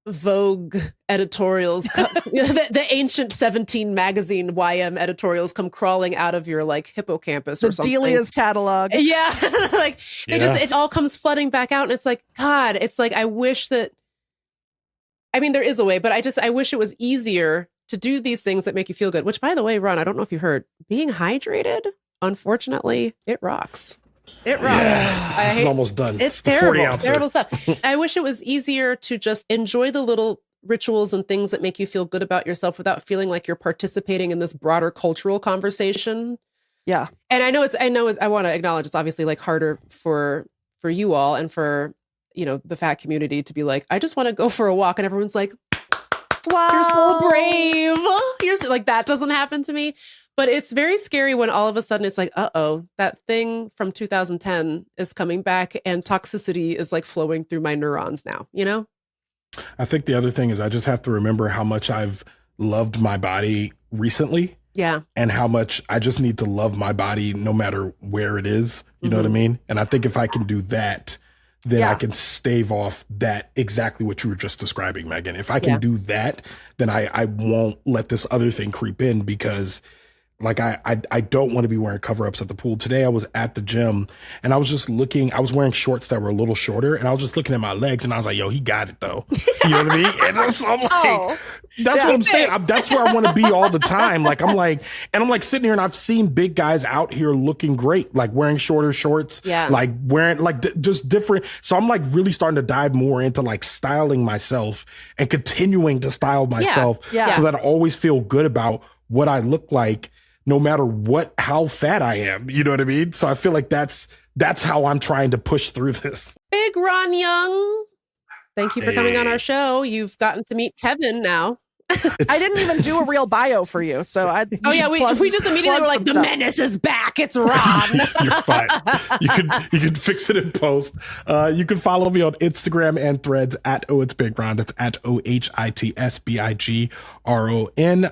Speaker 3: Vogue editorials, the ancient 17 magazine YM editorials come crawling out of your like hippocampus or something.
Speaker 2: Delia's catalog.
Speaker 3: Yeah. Like it all comes flooding back out. And it's like, God, it's like, I wish that, I mean, there is a way, but I wish it was easier to do these things that make you feel good, which by the way, Ron, I don't know if you heard, being hydrated, unfortunately, it rocks. It rocks.
Speaker 4: Yeah, it's almost done.
Speaker 3: It's terrible. Terrible stuff. I wish it was easier to just enjoy the little rituals and things that make you feel good about yourself without feeling like you're participating in this broader cultural conversation.
Speaker 2: Yeah.
Speaker 3: And I want to acknowledge it's obviously like harder for you all and for, you know, the fat community to be like, I just want to go for a walk. And everyone's like, wow, you're so brave. You're like, that doesn't happen to me. But it's very scary when all of a sudden it's like, uh-oh, that thing from 2010 is coming back and toxicity is like flowing through my neurons now, you know?
Speaker 1: I think the other thing is I just have to remember how much I've loved my body recently.
Speaker 3: Yeah.
Speaker 1: And how much I just need to love my body no matter where it is. You know what I mean? And I think if I can do that, then I can stave off that exactly what you were just describing, Megan. If I can do that, then I won't let this other thing creep in, because like I don't want to be wearing cover-ups at the pool. Today I was at the gym and I was just looking, I was wearing shorts that were a little shorter, and I was just looking at my legs and I was like, yo, he got it though. You know what I mean? And so I'm like, that's what I'm saying. That's where I want to be all the time. Like I'm like sitting here and I've seen big guys out here looking great, like wearing shorter shorts, like wearing like just different. So I'm like really starting to dive more into like styling myself and continuing to style myself so that I always feel good about what I look like, no matter how fat I am. You know what I mean? So I feel like that's how I'm trying to push through this.
Speaker 3: Big Ron Young, thank you for coming on our show. You've gotten to meet Kevin now.
Speaker 2: I didn't even do a real bio for you, so
Speaker 3: we just immediately were like, the menace is back. It's Ron.
Speaker 1: You're fine. You can fix it in post. You can follow me on Instagram and Threads at It's Big Ron. That's at OHITSBIGRON.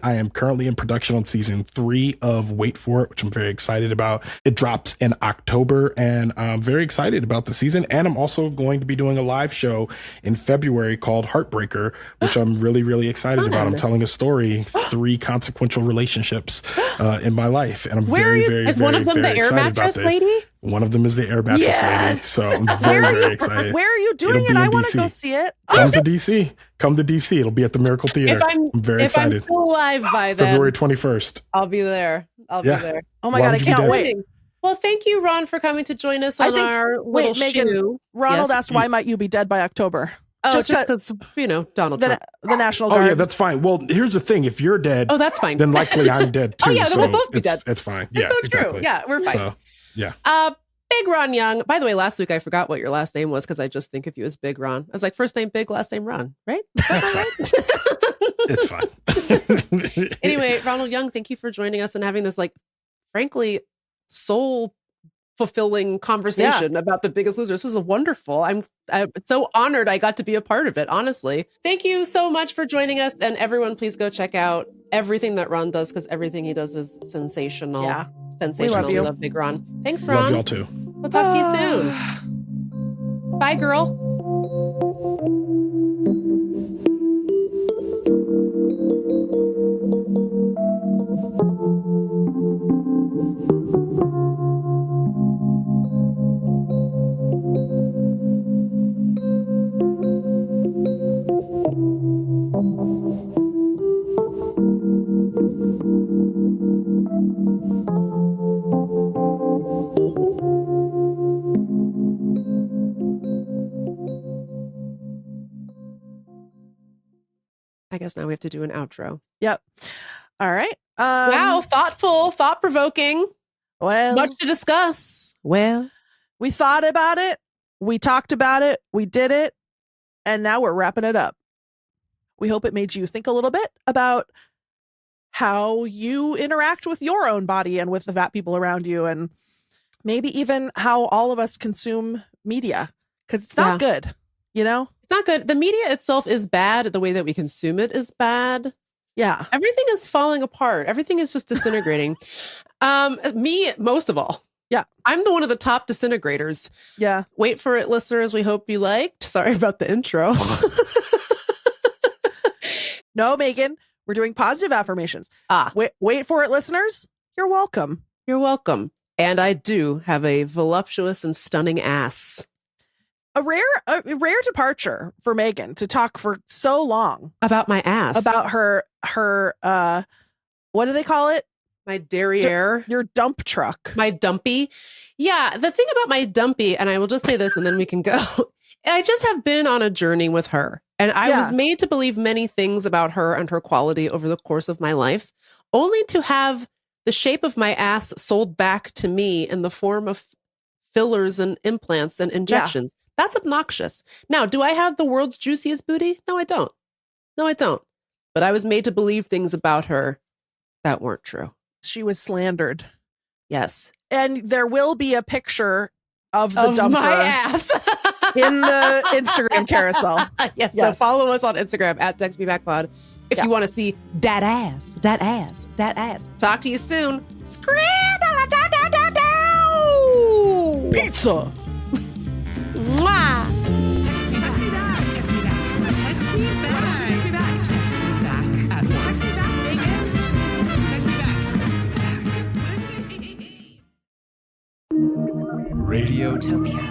Speaker 1: I am currently in production on season 3 of Wait For It, which I'm very excited about. It drops in October, and I'm very excited about the season. And I'm also going to be doing a live show in February called Heartbreaker, which I'm really, really excited about. I'm telling a story, 3 consequential relationships in my life. And I'm
Speaker 3: is one of them the air mattress lady?
Speaker 1: One of them is the air mattress lady. So I'm very excited.
Speaker 2: Where are you doing it? I want to go see it.
Speaker 1: Come to DC. Come to DC. It'll be at the Miracle Theater. I'm very excited.
Speaker 3: I'm still alive by then.
Speaker 1: February 21st.
Speaker 3: I'll be there. I'll be there.
Speaker 2: Oh my God, I can't wait.
Speaker 3: Well, thank you, Ron, for coming to join us on our little
Speaker 2: Meagan, Ronald asked, why might you be dead by October?
Speaker 3: Oh, just because, Donald Trump.
Speaker 2: The National Guard.
Speaker 1: Oh, yeah, that's fine. Well, here's the thing. If you're dead,
Speaker 3: that's fine.
Speaker 1: Then likely I'm dead too.
Speaker 3: Oh, yeah, then we'll both be dead.
Speaker 1: It's fine.
Speaker 3: It's so true. Yeah, we're fine.
Speaker 1: So, yeah.
Speaker 3: Big Ron Young. By the way, last week I forgot what your last name was because I just think of you as Big Ron. I was like, first name Big, last name Ron, right?
Speaker 1: That's fine. It's fine.
Speaker 3: Anyway, Ronald Young, thank you for joining us and having this, like, frankly, soul fulfilling conversation about The Biggest Loser. This was wonderful. I'm so honored I got to be a part of it, honestly. Thank you so much for joining us. And everyone, please go check out everything that Ron does, because everything he does is sensational.
Speaker 2: Yeah.
Speaker 3: Sensational. We love Big Ron. Thanks, Ron.
Speaker 1: Love y'all too.
Speaker 3: We'll talk to you soon. Bye, girl. I guess now we have to do an outro.
Speaker 2: Yep. All right.
Speaker 3: Wow. Thoughtful, thought-provoking.
Speaker 2: Well,
Speaker 3: Much to discuss. Well,
Speaker 2: we thought about it. We talked about it. We did it. And now we're wrapping it up. We hope it made you think a little bit about how you interact with your own body and with the fat people around you, and maybe even how all of us consume media, because it's not good, you know?
Speaker 3: It's not good. The media itself is bad. The way that we consume it is bad.
Speaker 2: Yeah.
Speaker 3: Everything is falling apart. Everything is just disintegrating. Me, most of all.
Speaker 2: Yeah.
Speaker 3: I'm the one of the top disintegrators.
Speaker 2: Yeah.
Speaker 3: Wait for it, listeners. We hope you liked. Sorry about the intro.
Speaker 2: No, Meagan, we're doing positive affirmations. Wait for it, listeners. You're welcome.
Speaker 3: You're welcome. And I do have a voluptuous and stunning ass.
Speaker 2: A rare departure for Meagan to talk for so long
Speaker 3: about my ass,
Speaker 2: about her what do they call it?
Speaker 3: My derriere.
Speaker 2: Your dump truck.
Speaker 3: My dumpy. Yeah. The thing about my dumpy, and I will just say this and then we can go. I just have been on a journey with her, and I was made to believe many things about her and her quality over the course of my life, only to have the shape of my ass sold back to me in the form of fillers and implants and injections. Yeah. That's obnoxious. Now, do I have the world's juiciest booty? No, I don't. But I was made to believe things about her that weren't true.
Speaker 2: She was slandered.
Speaker 3: Yes.
Speaker 2: And there will be a picture of the dumper
Speaker 3: my ass
Speaker 2: in the Instagram carousel.
Speaker 3: Yes. So follow us on Instagram at TextMeBackPod if you want to see that ass. Talk to you soon.
Speaker 2: Pizza.
Speaker 3: Mwah.
Speaker 4: Text me back. Text me back. Text me back. Text me back. At once. Text me back.
Speaker 5: Radiotopia.